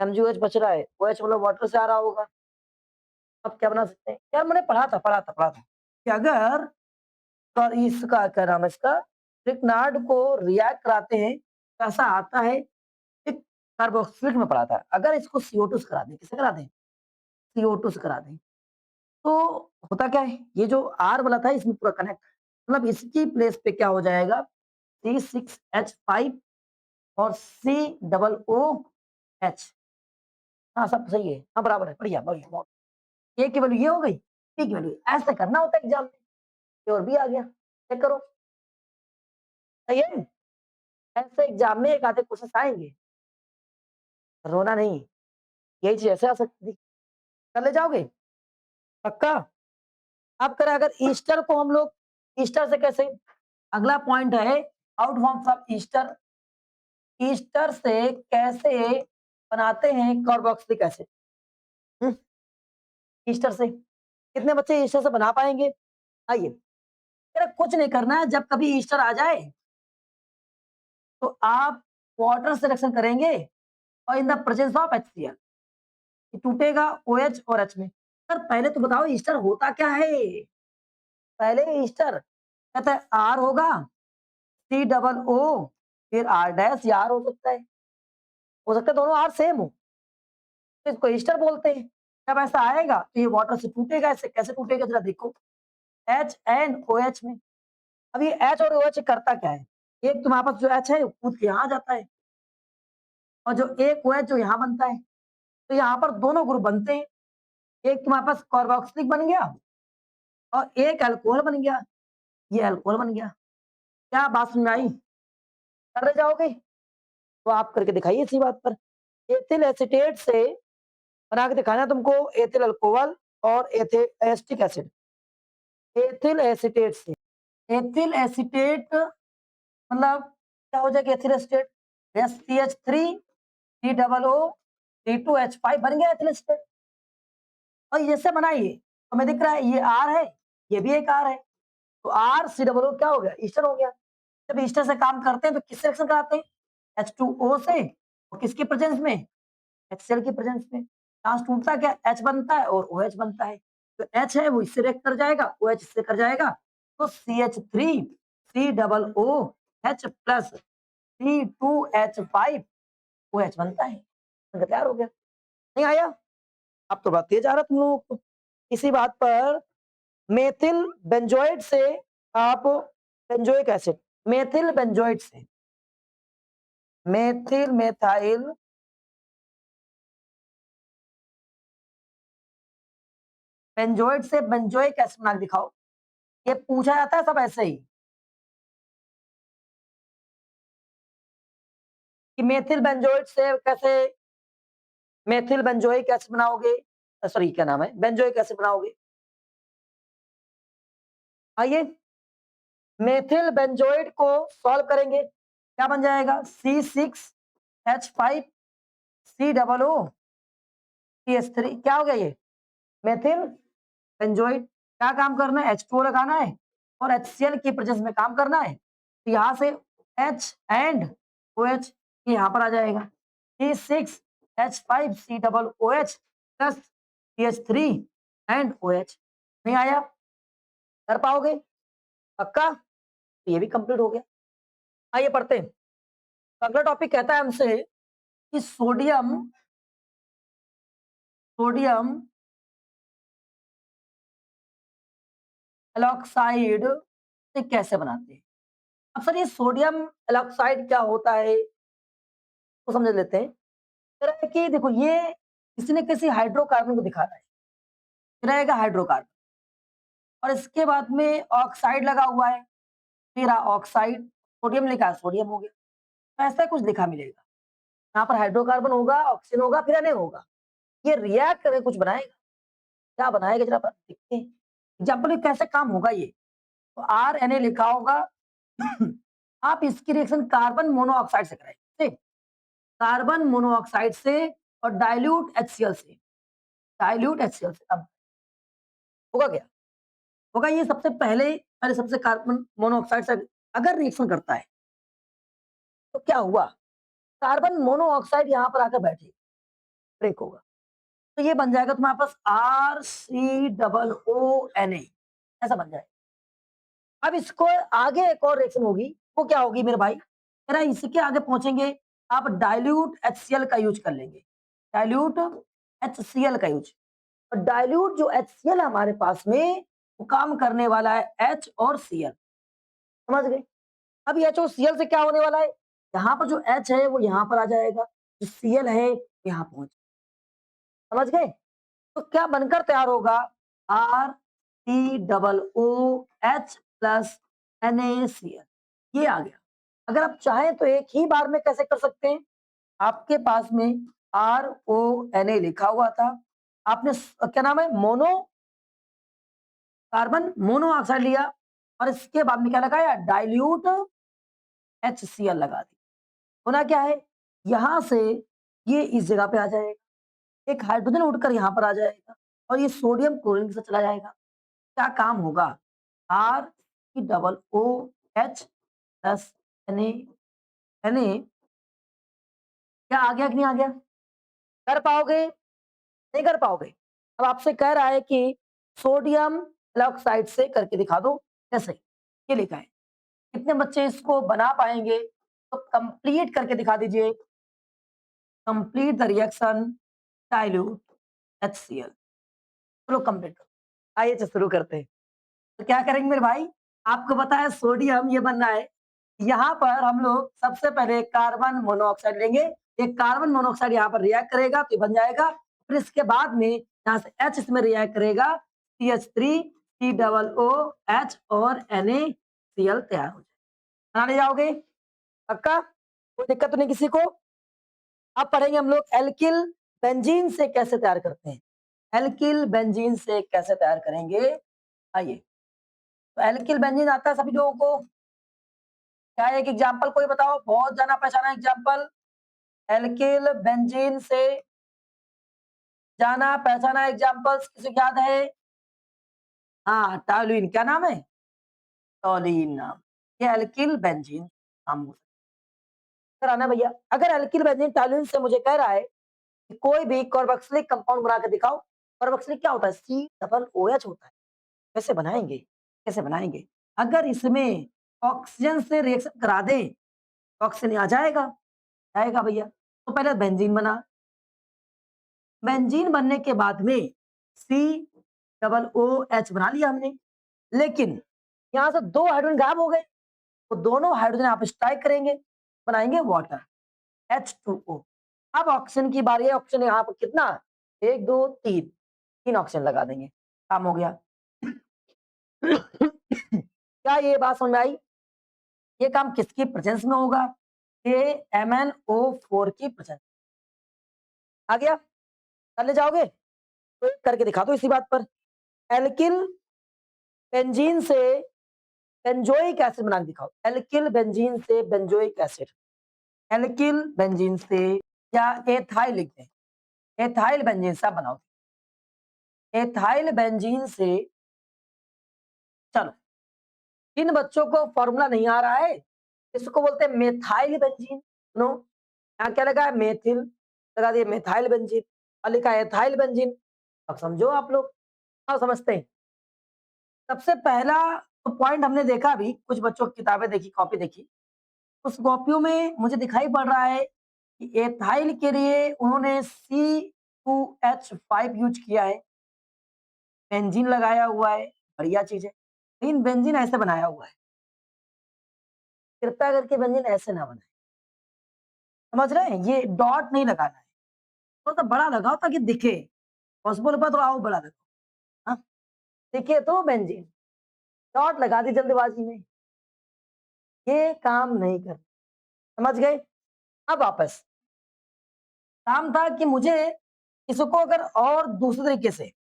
MgOH बच रहा है, OH मतलब वाटर से आ रहा होगा। अब क्या बना सकते हैं यार? मैंने पढ़ा था कि अगर और इसका क्या नाम है, इसका स्ट्रिक्नार्ड को रिएक्ट कराते हैं तो ऐसा आता है, एक कार्बोक्सिलिक में पढ़ा था। अगर इसको CO2 से करा दें, किससे करा दें? CO2 से करा दें, तो होता क्या है, ये जो R वाला था इसमें पूरा कनेक्ट, मतलब इसकी प्लेस पे क्या हो जाएगा, C6H5 और C डबल OH। हाँ सब सही है, हाँ बराबर है, बढ़िया बढ़िया बहुत। ए की वैल्यू ये हो गई, बी की वैल्यू ऐसे करना होता है एग्जाम में। ए और बी आ गया, चेक करो, सही है। ऐसे एग्जाम में एक आधे क्वेश्चन आएंगे, रोना नहीं, यही चीज ऐसे आ सकती थी। कर ले जाओगे पक्का? अब करें अगर ईस्टर को हम लोग, ईस्टर से कैसे, अगला पॉइंट है out forms of Easter. Easter से कैसे बनाते हैं कार्बोक्सिलिक एसिड? ईस्टर से कितने बच्चे ईस्टर से बना पाएंगे? आइए, तेरा कुछ नहीं करना है, जब कभी ईस्टर आ जाए तो आप वाटर से रिएक्शन करेंगे और in the presence of HCl टूटेगा OH और H में। सर पहले तो बताओ ईस्टर होता क्या है? पहले ईस्टर कहता है R होगा, C डबल O, फिर R डैश या R हो सकता है दोनों R सेम हो, तो इसको ईस्टर बोलते हैं। जब ऐसा आएगा तो ये वाटर से टूटेगा। ऐसे कैसे टूटेगा जरा देखो, H एंड OH में। अब ये H और OH करता क्या है, एक तुम्हारे पास जो H है कूद के यहाँ आ जाता है, और जो एक OH जो यहाँ बनता है, तो यहाँ पर दोनों ग्रुप बनते हैं। एक तुम्हारे पास कार्बोक्सिलिक बन गया और एक अल्कोहल बन गया, ये अल्कोहल बन गया। क्या बात समझ में आई? कर ले जाओगे तो आप करके दिखाइए इसी बात पर। एथिल एसीटेट से बना के दिखाना तुमको, एथिल अल्कोहल और एसिटिक एसिड। एथिल एसीटेट से, एथिल एसीटेट मतलब क्या हो जाएगा, ethyl acetate CH3 C double O C2H5 बन गया एथिल एसीटेट। और जैसे बनाइए तो मैं दिख रहा है ये R है, ये भी एक R है, तो RC डबल O क्या हो गया, ईस्टर हो गया। जब ईस्टर से काम करते हैं तो किससे रिएक्शन कराते हैं? H2O से, और किसके प्रेजेंस में? HCl की प्रेजेंस में। ट्रांस टूटता क्या, H बनता है और OH बनता है। तो H है वो इससे रिएक्ट कर जाएगा, OH इससे कर जाएगा, तो CH3C double OH plus C2H5OH बनता है। तैयार हो गया, नहीं आया? अब तो बात तेज आ रहा तुम लोगों को। इसी बात पर मेथिल बेंजोइड से आप बेंजोइक एसिड, मेथिल बेंजोइड से मेथिल मेथाइल बेंजोइड से बेंजोइक एसिड बना के दिखाओ। ये पूछा जाता है सब ऐसे ही कि मेथिल बेंजोइड से कैसे मेथिल बेंजोइक एसिड बनाओगे, सॉरी क्या नाम है, बेंजोइक एसिड बनाओगे। आइए मेथिल बेंजोइड को सॉल्व करेंगे, क्या बन जाएगा, C6H5C डबल O CH3, क्या हो गया ये मेथिल बेंजोइड। क्या काम करना है, H2O लगाना है और HCl की प्रेजेंस में काम करना है, तो यहाँ से H एंड OH यहाँ पर आ जाएगा, C6H5C double OH plus CH3 and OH। नहीं आया? कर पाओगे? पक्का? तो ये भी कंप्लीट हो गया। आइए पढ़ते हैं। तो अगला टॉपिक कहता है हमसे कि सोडियम सोडियम एलॉक्साइड से कैसे बनाते हैं? अब सर ये सोडियम एलॉक्साइड क्या होता है, तो समझ लेते हैं। कह रहा है कि देखो ये किसी न किसी हाइड्रोकार्बन को दिखा रहा है। रहेगा हाइड्रोकार्बन और इसके बाद में ऑक्साइड लगा हुआ है, फिर ऑक्साइड, सोडियम लिखा है, सोडियम हो गया। तो ऐसा कुछ लिखा मिलेगा। यहाँ पर हाइड्रोकार्बन होगा, ऑक्सीजन होगा, फिर Na होगा। ये रिएक्ट करके कुछ बनाएगा। क्या बनाएगा जरा देखते हैं। एग्जाम्पल में कैसे काम होगा ये। तो RNA लिखा होगा। आप इसकी रिएक्शन कार्बन मोनोऑक्साइड से कराएंगे, ठीक? कार्बन मोनोऑक्साइड से और डाइल्यूट HCl से, डाइल्यूट HCl से अब होगा क्या? होगा ये सबसे पहले पहले सबसे कार्बन मोनोऑक्साइड से अगर रिएक्शन करता है तो क्या हुआ? कार्बन मोनोऑक्साइड यहाँ पर आकर बैठे, ब्रेक होगा। तो ये बन जाएगा तुम्हारे पास RCOONA, ऐसा बन जाएगा। अब इसको आगे एक और रिएक्शन होगी, वो क्या होगी मेरे भाई? कह रहा है इसके आगे पहुंचेंगे, आप डाइल्यूट HCl का यूज कर लेंगे, डाइल्यूट HCl का यूज। और डाइल्यूट जो HCl हमारे पास में वो काम करने वाला है H और Cl, समझ गए? अब ये H और Cl से क्या होने वाला है? यहाँ पर जो H है वो यहाँ पर आ जाएगा, जो Cl है यहाँ पहुंच, समझ गए? तो क्या बनकर तैयार होगा? RCOOH+NaCl, ये आ गया। अगर आप चाहें तो एक ही बार में कैसे कर सकते हैं? आपके पास में RONA लिखा हुआ था, आपने क्या नाम है, मोनो कार्बन मोनोऑक्साइड लिया और इसके बाद में क्या लगाया? डाइल्यूट HCl लगा दी। होना क्या है? यहां से ये इस जगह पे आ जाएगा, एक हाइड्रोजन उड़कर यहाँ पर आ जाएगा और ये सोडियम क्लोरीन से चला जाएगा। क्या काम होगा? RCOOH+Na, क्या आ गया कि नहीं आ गया? कर पाओगे? नहीं कर पाओगे? अब आपसे कह रहा है कि सोडियम एलॉक्साइड से करके दिखा दो कैसे, ये लिखा है। कितने बच्चे इसको बना पाएंगे? तो कंप्लीट करके दिखा दीजिए। Complete the reaction dilute HCl। चलो कंप्लीट करो। आइए तो शुरू करते हैं। तो क्या करेंगे मेरे भाई? आपको पता है सोडियम ये बनना है। यहाँ पर हम लोग सबसे पहले कार्बन मोनोऑक्साइड लेंगे। एक कार्बन मोनोऑक्साइड यहाँ पर रिएक्ट करेगा तो ये बन जाएगा। फिर इसके बाद में यहाँ से H इसमें रिएक्ट करेगा, CH3 COOH और NaCl तैयार हो जाएगा। बनाने जाओगे? पक्का? कोई दिक्कत तो नहीं किसी को? अब पढ़ेंगे हम लोग एल्किल बेंजीन से कैसे तैयार करते हैं। एल्किल बेंजीन से कैसे तैयार करेंगे? आइए। तो एल्किल बेंजीन आता है सभी लोगों को? क्या एक एग्जांपल कोई बताओ, बहुत जाना पहचाना एग्जांपल एल्किल बेंजीन से जाना पहचाना एग्जांपल्स किसी को याद है? हाँ, टॉल्यूइन। क्या नाम है? टॉल्यूइन नाम। ये एल्किल बेंजीन नाम हो सकता है ना भैया। अगर एल्किल बेंजीन टॉल्यूइन से मुझे कह रहा है कि कोई भी कार्बोक्सिलिक कंपाउंड बना के दिखाओ। कार्बोक्सिलिक क्या होता है? COOH होता है। कैसे बनाएंगे? कैसे बनाएंगे? अगर इसमें ऑक्सीजन से रिएक्शन करा दें, ऑक्सीजन आ जाएगा? आएगा भैया। तो पहले बेंजीन बना, बेंजीन बनने के बाद में COOH बना लिया हमने, लेकिन यहाँ से 2 हाइड्रोजन गायब हो गए, तो दोनों हाइड्रोजन आप स्ट्राइक करेंगे, बनाएंगे वाटर H2O। अब ऑक्सीजन की बारी है। ऑक्सीजन यहाँ पर कितना? 1 2 3, 3 ऑक्सीजन लगा देंगे, काम हो गया। क्या ये बात समझ में आई? ये काम किसकी प्रेजेंस में होगा? ये MnO4 की प्रेजेंस। आ गया? कर ले जाओगे? तो करके दिखा दो इसी बात पर। एल्किल बेंजीन से बेंजोइक एसिड बना के दिखाओ। एल्किल बेंजीन से बेंजोइक एसिड, एल्किल बेंजीन से, या एथाइल लिख दें, एथाइल बेंजीन से आप बनाओ। एथाइल बेंजीन से, चलो जिन बच्चों को फॉर्मूला नहीं आ रहा है इसको बोलते हैं मेथाइल बेंजीन। नो, यहाँ क्या लगा है? मेथिल लगा दिए, मेथाइल बेंजीन, और लिखा है एथाइल बेंजीन। अब समझो आप लोग, अब समझते हैं। सबसे पहला तो पॉइंट हमने देखा अभी, कुछ बच्चों की किताबें देखी, कॉपी देखी। उस कॉपियों में मुझे दिखाई पड़ रहा है कि एथाइल के लिए उन्होंने C2H5 यूज़ किया है, बेंजीन लगाया हुआ है, बढ़िया चीज़ है। लेकिन बेंजीन ऐसे बनाया हुआ है, कृपया करके बेंजीन ऐसे ना बनाएँ। समझ रहे हैं? ये डॉट नहीं लगाना है, थोड़ा-सा बड़ा लगाओ ताकि दिखे। पॉसिबल हो पाए तो और बड़ा लगाओ, हाँ? दिखे तो बेंजीन, डॉट लगा दी जल्दबाजी में, ये काम नहीं करना। समझ गए? अब वापस, काम था कि मुझे इसको अगर और दूसरे तरीके से,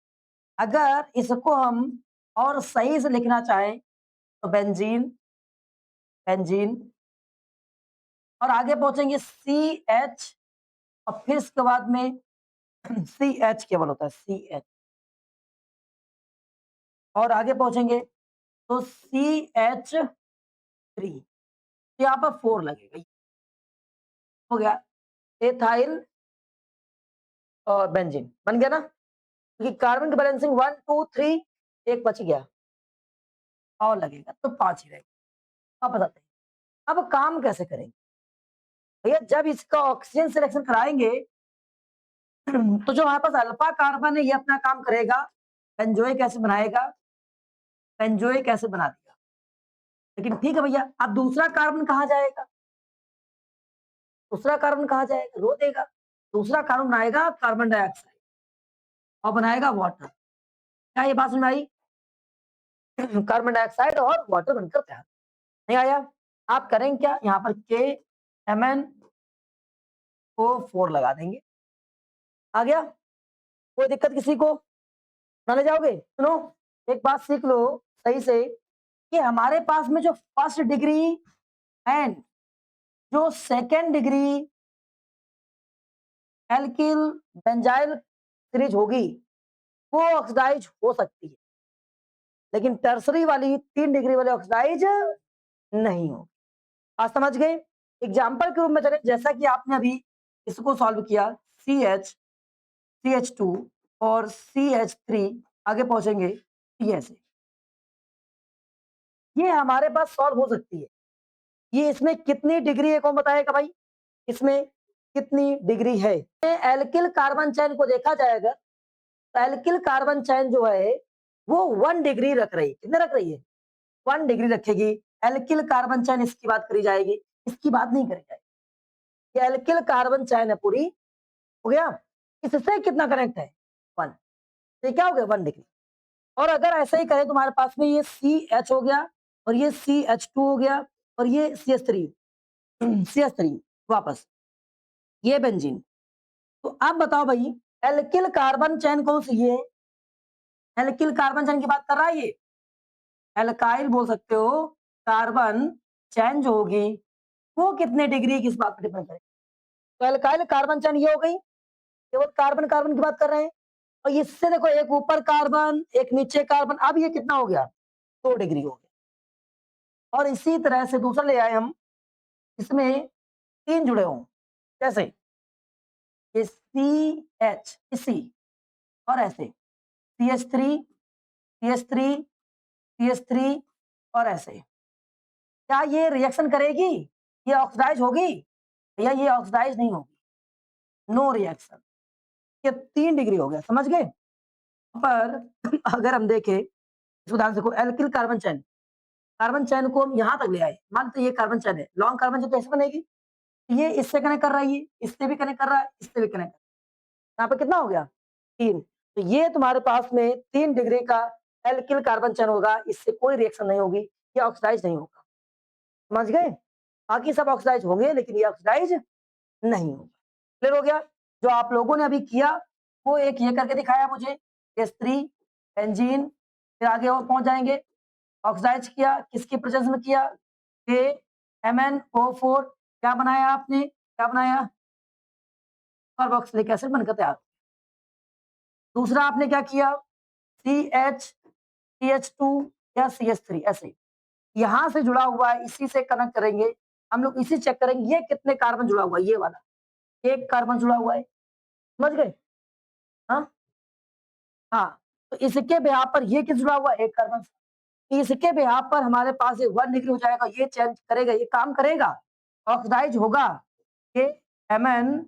अगर इसको हम और सही से लिखना चाहें तो बेंजीन, बेंजीन और आगे पहुँचेंगे CH और फिर इसके बाद में CH केवल होता है, CH और आगे पहुँचेंगे तो CH3, यहाँ पर 4 लगेगा। हो गया एथाइल और बेंजीन, बन गया ना? क्योंकि कार्बन की बैलेंसिंग 1, 2, 3 एक बच गया और लगेगा तो 5 ही रहेगा। अब बताते हैं, अब काम कैसे करेंगे? भैया जब इसका ऑक्सीजन सिलेक्शन कराएँगे तो जो हमारे पास अल्फा कार्बन है ये अपना काम करेगा, बेंजोइक एसिड बनाएगा, बेंजोइक एसिड बना दिया। लेकिन ठीक है भैया, अब दूसरा कार्बन कहाँ जाएगा? दूसरा कार्बन कहाँ जाएगा? रो देगा। दूसरा कार्बन आएगा कार्बन डाइऑक्साइड और बनाएगा वाटर। क्या ये बात समझ में आई? कार्बन डाइऑक्साइड और वाटर बनकर तैयार। नहीं आया? आप करेंगे क्या? यहाँ पर KMnO4 लगा देंगे। आ गया? कोई दिक्कत किसी को? ना ले जाओगे? सुनो, एक बात सीख लो सही से कि हमारे पास में जो फर्स्ट डिग्री एंड जो second degree alkyl benzyl series होगी वो ऑक्सीडाइज हो सकती है, लेकिन टर्सरी वाली 3 डिग्री वाले ऑक्सीडाइज नहीं होगी। आज समझ गए? एग्जाम्पल के रूप में चले, जैसा कि आपने अभी इसको सॉल्व किया CH, CH2 और CH3, आगे पहुंचेंगे ऐसे, ये हमारे पास सॉल्व हो सकती है। ये इसमें कितनी डिग्री है कौन बताएगा भाई? इसमें कितनी डिग्री है? एल्किल कार्बन चैन को देखा जाएगा तो एल्किल कार्बन चैन जो है वो 1 डिग्री रख रही है। कितने रख रही है? 1 डिग्री रखेगी। एल्किल कार्बन चैन इसकी बात करी जाएगी, इसकी बात नहीं करी जाएगी। ये एल्किल कार्बन चैन है पूरी, हो गया? इससे कितना कनेक्ट है? 1। तो ये क्या हो गया? 1 डिग्री। और अगर ऐसा ही करें तो हमारे पास में ये CH हो गया और ये CH2 हो गया और ये CH3 CH3 वापस, ये बेंजीन। तो अब बताओ भाई, एल्किल कार्बन चैन कौन सी है? एल्किल कार्बन चैन की बात कर रहा है ये। एल्काइल बोल सकते हो, कार्बन चैन जो होगी वो कितने डिग्री किस बात पर डिपेंड करेगी? तो एल्काइल कार्बन चैन ये हो गई, केवल कार्बन कार्बन की बात कर रहे हैं। और इससे देखो, एक ऊपर कार्बन एक नीचे कार्बन, अब ये कितना हो गया? 2 डिग्री हो गया। और इसी तरह से दूसरा ले आए हम, इसमें 3 जुड़े हों, कैसे? ये CH इसी और ऐसे CH3 CH3 CH3 और ऐसे। क्या ये रिएक्शन करेगी? ये ऑक्सीडाइज होगी? भैया ये ऑक्सीडाइज नहीं होगी, नो रिएक्शन। ये 3 डिग्री हो गया, समझ गए? पर अगर हम देखें इस उदाहरण से, को एल्किल कार्बन चैन को हम यहाँ तक ले आए, मान लीजिए ये कार्बन चैन है, लॉन्ग कार्बन चैन तो ऐसे बनेगी, ये इससे कनेक्ट कर रहा है, ये इससे भी कनेक्ट कर रहा है, इससे भी कनेक्ट, यहाँ पे कितना हो गया? 3। तो ये तुम्हारे पास में 3 डिग्री का एल्किल कार्बन चैन होगा, इससे कोई रिएक्शन नहीं होगी, ये ऑक्सीडाइज नहीं होगा। समझ गए? बाकी सब ऑक्सीडाइज होंगे लेकिन ये ऑक्सीडाइज नहीं होगा। क्लियर हो गया? जो आप लोगों ने अभी किया वो एक ये करके दिखाया मुझे, H3 बेंजीन, फिर आगे और पहुंच जाएंगे, ऑक्सीडाइज किया, किसकी प्रेजेंस में किया? KMnO4, क्या बनाया आपने? क्या बनाया? कार्बोक्सिलिक एसिड बनकर तैयार। दूसरा आपने क्या किया? CH, CH2 या CH3 ऐसे, यहाँ से जुड़ा हुआ है, इसी से कनेक्ट करेंगे हम लोग, इसी चेक करेंगे ये कितने कार्बन जुड़ा हुआ है, ये वाला 1 कार्बन जुड़ा हुआ है। समझ गए? हाँ हाँ, तो इसके बिहाफ पर ये किस जुड़ा हुआ है? 1 कार्बन। इसके बिहाफ पर हमारे पास ये 1 डिग्री हो जाएगा, ये चेंज करेगा, ये काम करेगा, ऑक्सीडाइज होगा, ये MnO4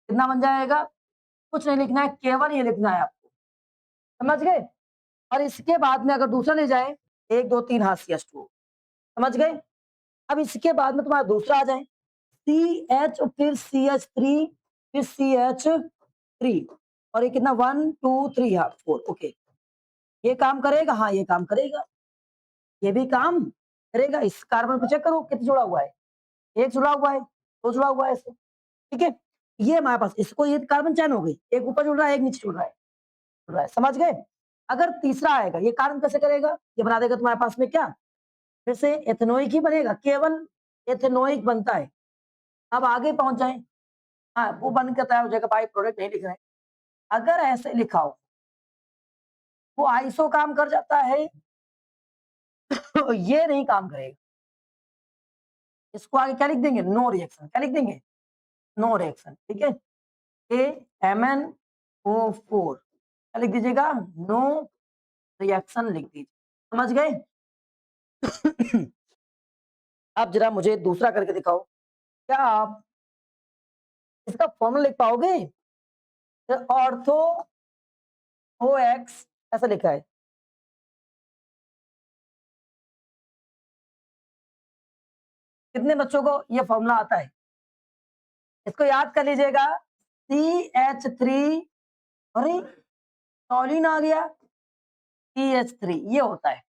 कितना बन जाएगा? कुछ नहीं लिखना है, केवल ये लिखना है आपको, समझ गए? और इसके बाद में अगर दूसरा ले जाए 1 2 3 हाँ CH2, समझ गए? अब इसके बाद में तुम्हारा दूसरा आ जाए CH फिर CH3 फिर CH3 और ये कितना 1 2 3 हाँ 4 ओके। ये काम करेगा? हाँ ये काम करेगा, ये भी काम करेगा। इस कार्बन को चेक करो कितना जुड़ा हुआ है, एक जुड़ा हुआ है, दो जुड़ा हुआ है ऐसे, ठीक है। ये हमारे पास इसको ये कार्बन चैन हो गई, एक ऊपर जुड़ रहा है एक नीचे जुड़ रहा है, समझ गए? अगर तीसरा आएगा ये कार्बन कैसे करेगा? ये बना देगा तुम्हारे पास में क्या, फिर से एथेनोइक ही बनेगा, केवल एथेनोइक बनता है। अब आगे पहुंच जाए, हाँ वो बन के तैयार हो जाएगा, बाई प्रोडक्ट नहीं लिख रहे हैं। अगर ऐसे लिखा हो वो आइसो काम कर जाता है तो ये नहीं काम करेगा। इसको आगे क्या लिख देंगे? No reaction. क्या लिख देंगे? नो रिएक्शन, ठीक है। AMnO4 क्या लिख दीजिएगा? नो रिएक्शन लिख दीजिए, समझ गए? अब जरा मुझे दूसरा करके दिखाओ, क्या आप इसका फॉर्मूला लिख पाओगे? ऑर्थो OX ऐसा लिखा है, कितने बच्चों को ये फॉर्मूला आता है? इसको याद कर लीजिएगा, CH3, अरे टॉलिन आ गया, CH3 ये होता है।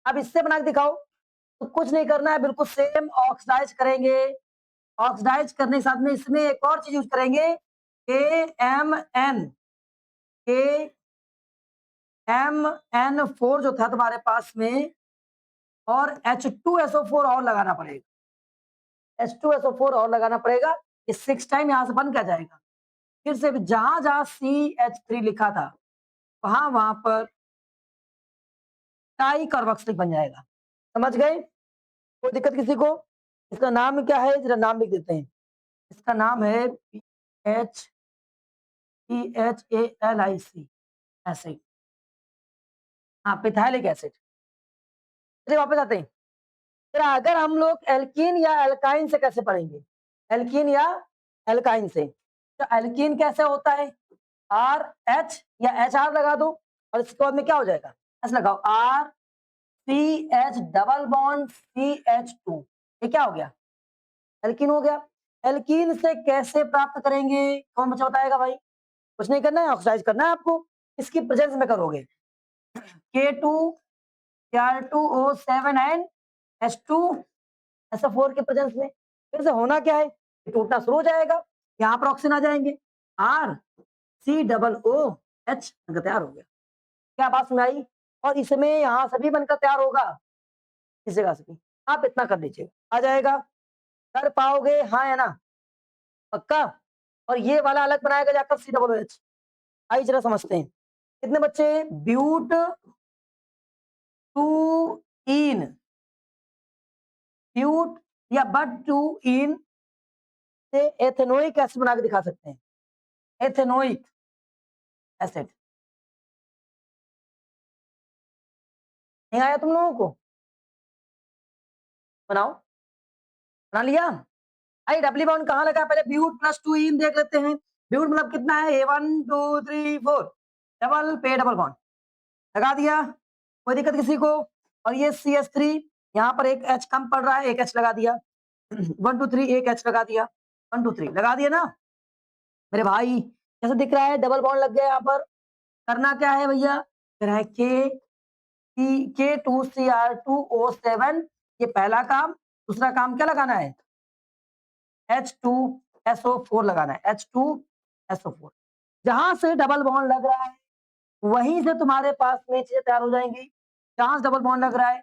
अब इससे बना के दिखाओ, तो कुछ नहीं करना है, बिल्कुल सेम ऑक्सीडाइज करेंगे। ऑक्सीडाइज करने के साथ में इसमें एक और चीज यूज करेंगे, KMn4 जो था तुम्हारे पास में, और H2SO4 और लगाना पड़ेगा, H2SO4 और लगाना पड़ेगा। ये 6 टाइम यहां से बन क्या जाएगा, फिर से जहां जहां CH3 लिखा था वहां वहां पर टाई कार्बोक्सिलिक बन जाएगा, समझ गए? कोई दिक्कत किसी को? इसका नाम क्या है, जरा नाम लिख देते हैं। इसका नाम है PHALIC एसिड, हाँ पिथाइलिक एसिड। चलिए वापस आते हैं। फिर अगर हम लोग एल्कीन या एल्काइन से कैसे पढ़ेंगे? एल्कीन या एल्काइन से, तो एल्कीन कैसे होता है? RH या HR लगा दो और इसके बाद में क्या हो जाएगा? ऐसे लगाओ RCH डबल बॉन्ड CH2, ये क्या हो गया? एल्कीन हो गया। एल्कीन से कैसे प्राप्त करेंगे? कौन बच्चा बताएगा भाई? कुछ नहीं करना है, ऑक्सीडाइज करना है आपको, इसकी प्रेजेंस में करोगे। K2Cr2O7 एंड H2SO4 के प्रेजेंस में, फिर से होना क्या है, ये टूटना शुरू हो जाएगा, यहाँ पर ऑक्सीजन आ जाएंगे, RC OOH तैयार हो गया। क्या बात सुनाई? और इसमें यहाँ सभी बनकर तैयार होगा, इस जगह से भी आप इतना कर लीजिए, आ जाएगा। कर पाओगे हाँ या ना? पक्का? और ये वाला अलग बनाएगा जाकर COOH। आइए जरा समझते हैं, कितने बच्चे? ब्यूट टू इन, ब्यूट या बट टू इन से एथेनोइक एसिड बना के दिखा सकते हैं, एथेनोइक एसिड। नहीं आया तुम लोगों को? बनाओ, बना लिया? आई डबली बॉन्ड कहाँ लगा? पहले ब्यूट प्लस टू इन देख लेते हैं। ब्यूट मतलब कितना है? 1 2 3 4 डबल पे डबल बॉन्ड लगा दिया, कोई दिक्कत किसी को? और ये CH3, यहाँ पर एक H कम पड़ रहा है, एक H लगा दिया। 1 2 3 एक H लगा दिया, 1 2 3 लगा दिया ना मेरे भाई? कैसे दिख रहा है? डबल बॉन्ड लग गया यहाँ पर। करना क्या है भैया? फिर है K2Cr2O7, ये पहला काम। दूसरा काम क्या लगाना है? H2SO4 लगाना है, H2SO4। जहां से डबल बॉन्ड लग रहा है वहीं से तुम्हारे पास में चीजें तैयार हो जाएंगी। जहां से डबल बॉन्ड लग रहा है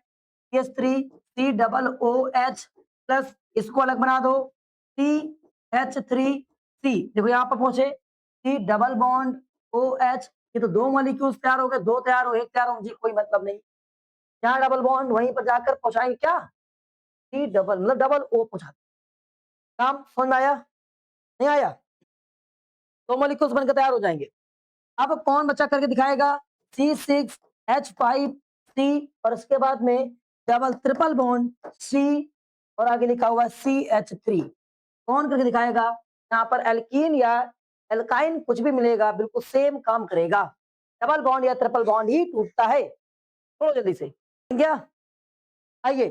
CH3COOH प्लस, इसको अलग बना दो CH3C, देखो यहाँ पर पहुंचे C डबल बॉन्ड OH, ये तो दो मॉलिक्यूल्स तैयार हो गए, दो तैयार हो एक तैयार हो, मुझे कोई मतलब नहीं। यहाँ डबल बॉन्ड वहीं पर जाकर पहुंचाएंगे क्या? C डबल मतलब डबल O पहुंचा। काम समझ में आया? नहीं आया? दो मॉलिक्यूल्स बनकर तैयार हो जाएंगे। अब कौन बच्चा करके दिखाएगा? C6 H5C और उसके बाद में डबल ट्रिपल बॉन्ड C और आगे लिखा हुआ CH3 कौन करके दिखाएगा? यहाँ पर एल्कीन या एल्काइन कुछ भी मिलेगा बिल्कुल सेम काम करेगा। डबल बॉन्ड या ट्रिपल बॉन्ड ही टूटता है। थोड़ा जल्दी से क्या आइए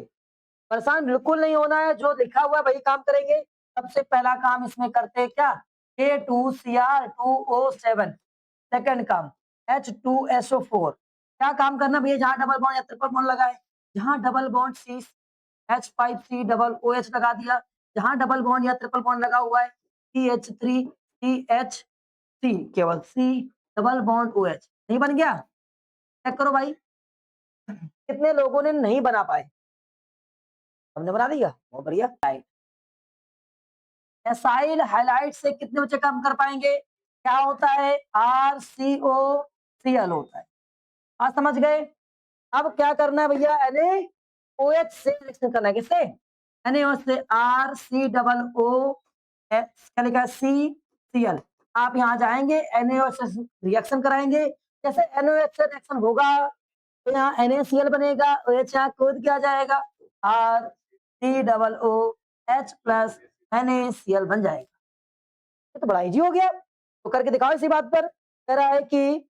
परेशान बिल्कुल नहीं होना है, जो लिखा हुआ है वही काम करेंगे। सबसे पहला काम इसमें करते हैं क्या? K2Cr2O7 सेकंड काम H2SO4 क्या काम करना भैया? जहां डबल बॉन्ड या ट्रिपल बॉन्ड लगाए, जहां double bond C H5C double OH लगा दिया, जहां डबल बॉन्ड या ट्रिपल बॉन्ड लगा हुआ है CH3 CH3 केवल C डबल बॉन्ड OH नहीं बन गया? चेक करो भाई कितने लोगों ने नहीं बना पाए। हमने बना दिया, बहुत बढ़िया। एसाइल हाइलाइट से कितने बच्चे कम कर पाएंगे? क्या होता है? RCOCl होता है। आज समझ गए? अब क्या करना है भैया? NaOH से रिएक्शन करना है। किससे? NaOH से RC डबल O क्या लिखा है? CCl। आप यहाँ जाएंगे NaOH से रिएक्शन कराएंगे। जैसे NaOH से रिएक्शन होगा तो यहाँ NaCl बनेगा, OH यहाँ कूद के आ जाएगा, RC double OH plus NaCl बन जाएगा। ये तो बड़ा इजी हो गया। तो करके दिखाओ इसी बात पर। कह रहा है कि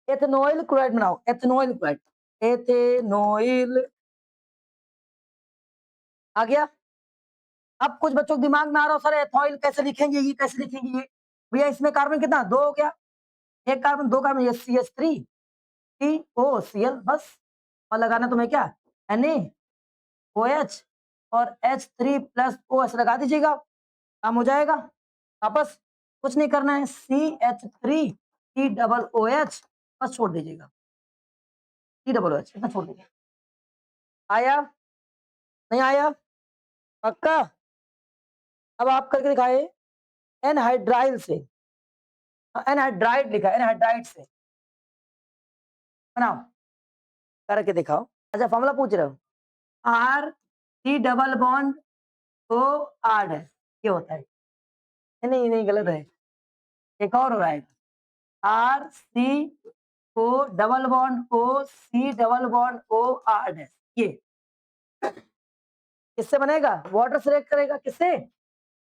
एथेनॉइल क्लोराइड बनाओ। एथेनॉइल क्लोराइड, एथेनॉइल आ गया। अब कुछ बच्चों के दिमाग में आ रहा हो सर एथॉइल कैसे लिखेंगे, ये कैसे लिखेंगे? ये भैया इसमें कार्बन कितना? 2 हो गया। एक कार्बन, 2 कार्बन, ये CH3 COCl बस। और लगाना तुम्हें क्या? NaOH और H3 प्लस OH लगा दीजिएगा, काम हो जाएगा। वापस कुछ नहीं करना है, CH3 C डबल OH बस छोड़ दीजिएगा, C डबल OH इतना छोड़ दीजिए। आया? नहीं आया? पक्का? अब आप करके दिखाए एनहाइड्राइल से। एनहाइड्राइड लिखा है, एनहाइड्राइड से बनाओ, करके दिखाओ। अच्छा फॉर्मूला पूछ रहे हो? R C double bond O R है, ये होता है। नहीं नहीं गलत है, एक और हो रहा है। R C O double bond O C double bond O R है, ये किससे बनेगा? वाटर से रिएक्ट करेगा। किससे?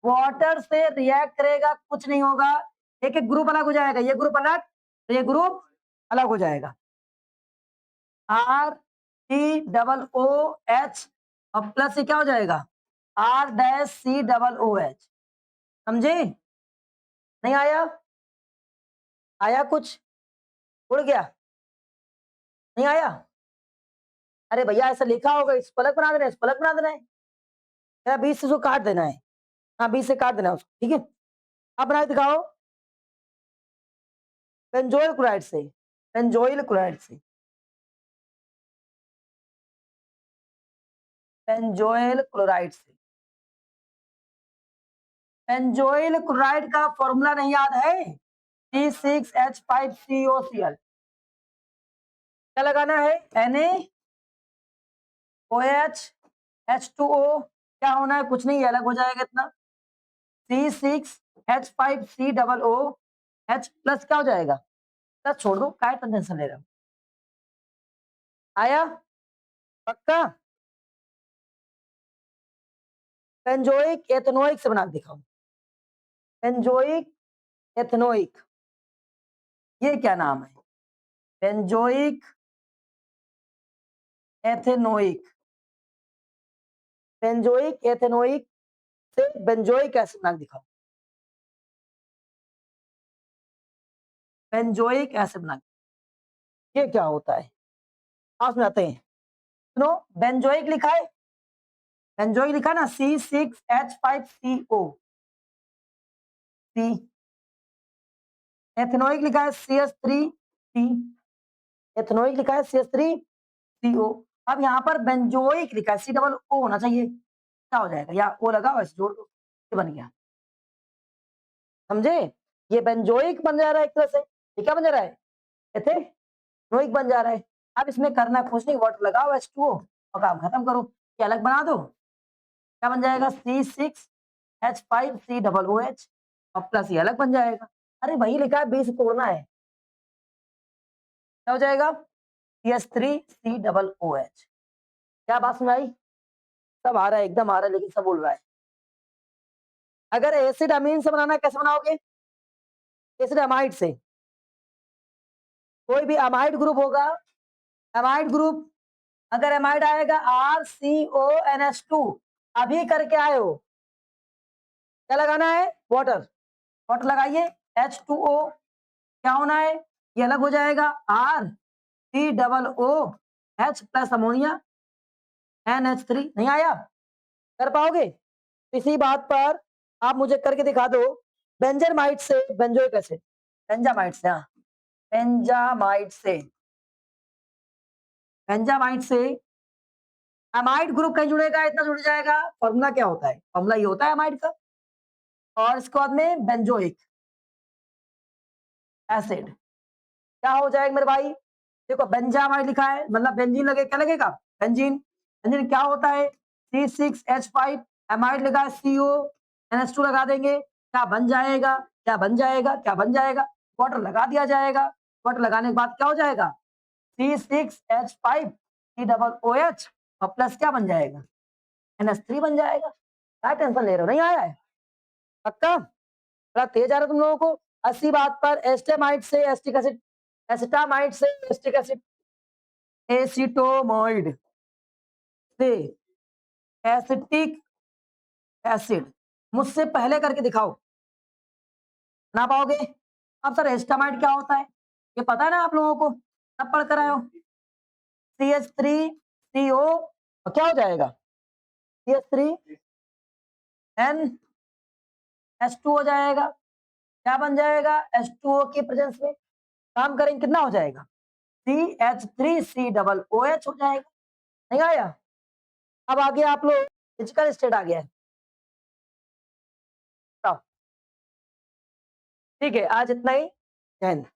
वाटर से रिएक्ट करेगा, कुछ नहीं होगा। एक एक ग्रुप अलग हो जाएगा, ये ग्रुप अलग, ये ग्रुप अलग हो जाएगा। R C double O H और प्लस से क्या हो जाएगा? R dash C double O H. समझे? नहीं आया? आया कुछ? उड़ गया? नहीं आया? अरे भैया ऐसा लिखा होगा, इस पलक बना देना है, इस पलक बना देना है, या बीच से उसको काट देना है। हाँ बीच से काट देना है उसको, ठीक है। आप बना के दिखाओ बेंजोइल क्लोराइड से। बेंजोइल क्लोराइड से, बेंजोइल क्लोराइड से। बेंजोइल क्लोराइड का फॉर्मूला नहीं याद है? C6H5COCl। क्या लगाना है? NaOH H2O। क्या होना है? कुछ नहीं, अलग हो जाएगा इतना। C6H5C double O H plus क्या हो जाएगा? प्लस छोड़ दो, काय टेंशन ले रहे हो। आया? पक्का? बेंजोइक एथेनोइक से बना के दिखाओ। बेंजोइक एथेनोइक, ये क्या नाम है? Benzoic ethanoic. बेंजोइक एथेनोइक से बेंजोइक एसिड बना के दिखाओ। बेंजोइक एसिड बना के, ये क्या होता है? आप समझाते हैं। सुनो, बेंजोइक लिखा है, बेंजोइक लिखा है ना, C6H5CO। सी एथेनोइक लिखा है CH3C। एथेनोइक लिखा है CH3CO। अब यहाँ पर बेंजोइक लिखा है, C डबल O होना चाहिए। क्या हो जाएगा? या O लगा वैसे जोड़ दो, ये बन गया। समझे? ये बेंजोइक बन जा रहा है एक तरह से। ये क्या बन जा रहा है? एथेनोइक बन जा रहा है। अब इसमें करना कुछ नहीं, वाटर लगाओ H2O और काम खत्म करो, ये अलग बना दो। क्या बन जाएगा? C6H5C डबल OH और प्लस ये अलग बन जाएगा। अरे वही लिखा है, 20 तोड़ना है। क्या हो जाएगा? CH3COOH। क्या बात सुनाई? सब आ रहा है, एकदम आ रहा है, लेकिन सब बोल रहा है। अगर एसिड अमीन से बनाना है, कैसे बनाओगे? एसिड अमाइड से। कोई भी अमाइड ग्रुप होगा, अमाइड ग्रुप, अगर अमाइड आएगा RCONH2, अभी करके आए हो, क्या लगाना है? वाटर। वाटर लगाइए, H2O, क्या होना है? ये अलग हो जाएगा, RCOOH प्लस अमोनिया NH3। नहीं आया? कर पाओगे? इसी बात पर आप मुझे करके दिखा दो, बेंजरमाइड से बेंजोइक एसिड, बेंजामाइड से, हाँ बेंजामाइड से, बेंजामाइड से अमाइड ग्रुप कहीं जुड़ेगा, इतना जुड़ जाएगा। फॉर्मूला क्या होता है? फॉर्मूला ये होता है अमाइड का। और इसके बाद में बेंजोइक एसिड, क्या हो जाएगा मेरे भाई? देखो बेंजामाइड लिखा है, मतलब बेंजीन लगे, क्या लगेगा? बेंजीन। बेंजीन क्या होता है? C6H5, एमाइड लगा है CONH2 लगा देंगे, क्या बन जाएगा? क्या बन जाएगा? क्या बन जाएगा? वाटर लगा दिया जाएगा। वाटर लगाने के बाद क्या हो जाएगा? C6H5 COOH और प्लस क्या बन जाएगा? NH3 बन जाएगा। क्या टेंशन ले रहे हो? नहीं आया है? पक्का? थोड़ा तेज आ रहा है तुम लोगों को। 80 बात पर एस्टेमाइड से एस्टिक एसिड, एसिटामाइड से एस्टिक एसिड, एसीटोमाइड से एसिटिक एसिड, मुझसे पहले करके दिखाओ। ना पाओगे? अब सर एस्टामाइड क्या होता है? ये पता है ना आप लोगों को, अब पढ़ कर आए हो। CH3CO और क्या हो जाएगा? CH3NH2 हो जाएगा। क्या बन जाएगा? H2O की प्रेजेंस में काम करेंगे, कितना हो जाएगा? CH3COOH हो जाएगा। नहीं आया? अब आगे आप लोग फिजिकल स्टेट आ गया है। ठीक है, आज इतना ही। जय हिंद।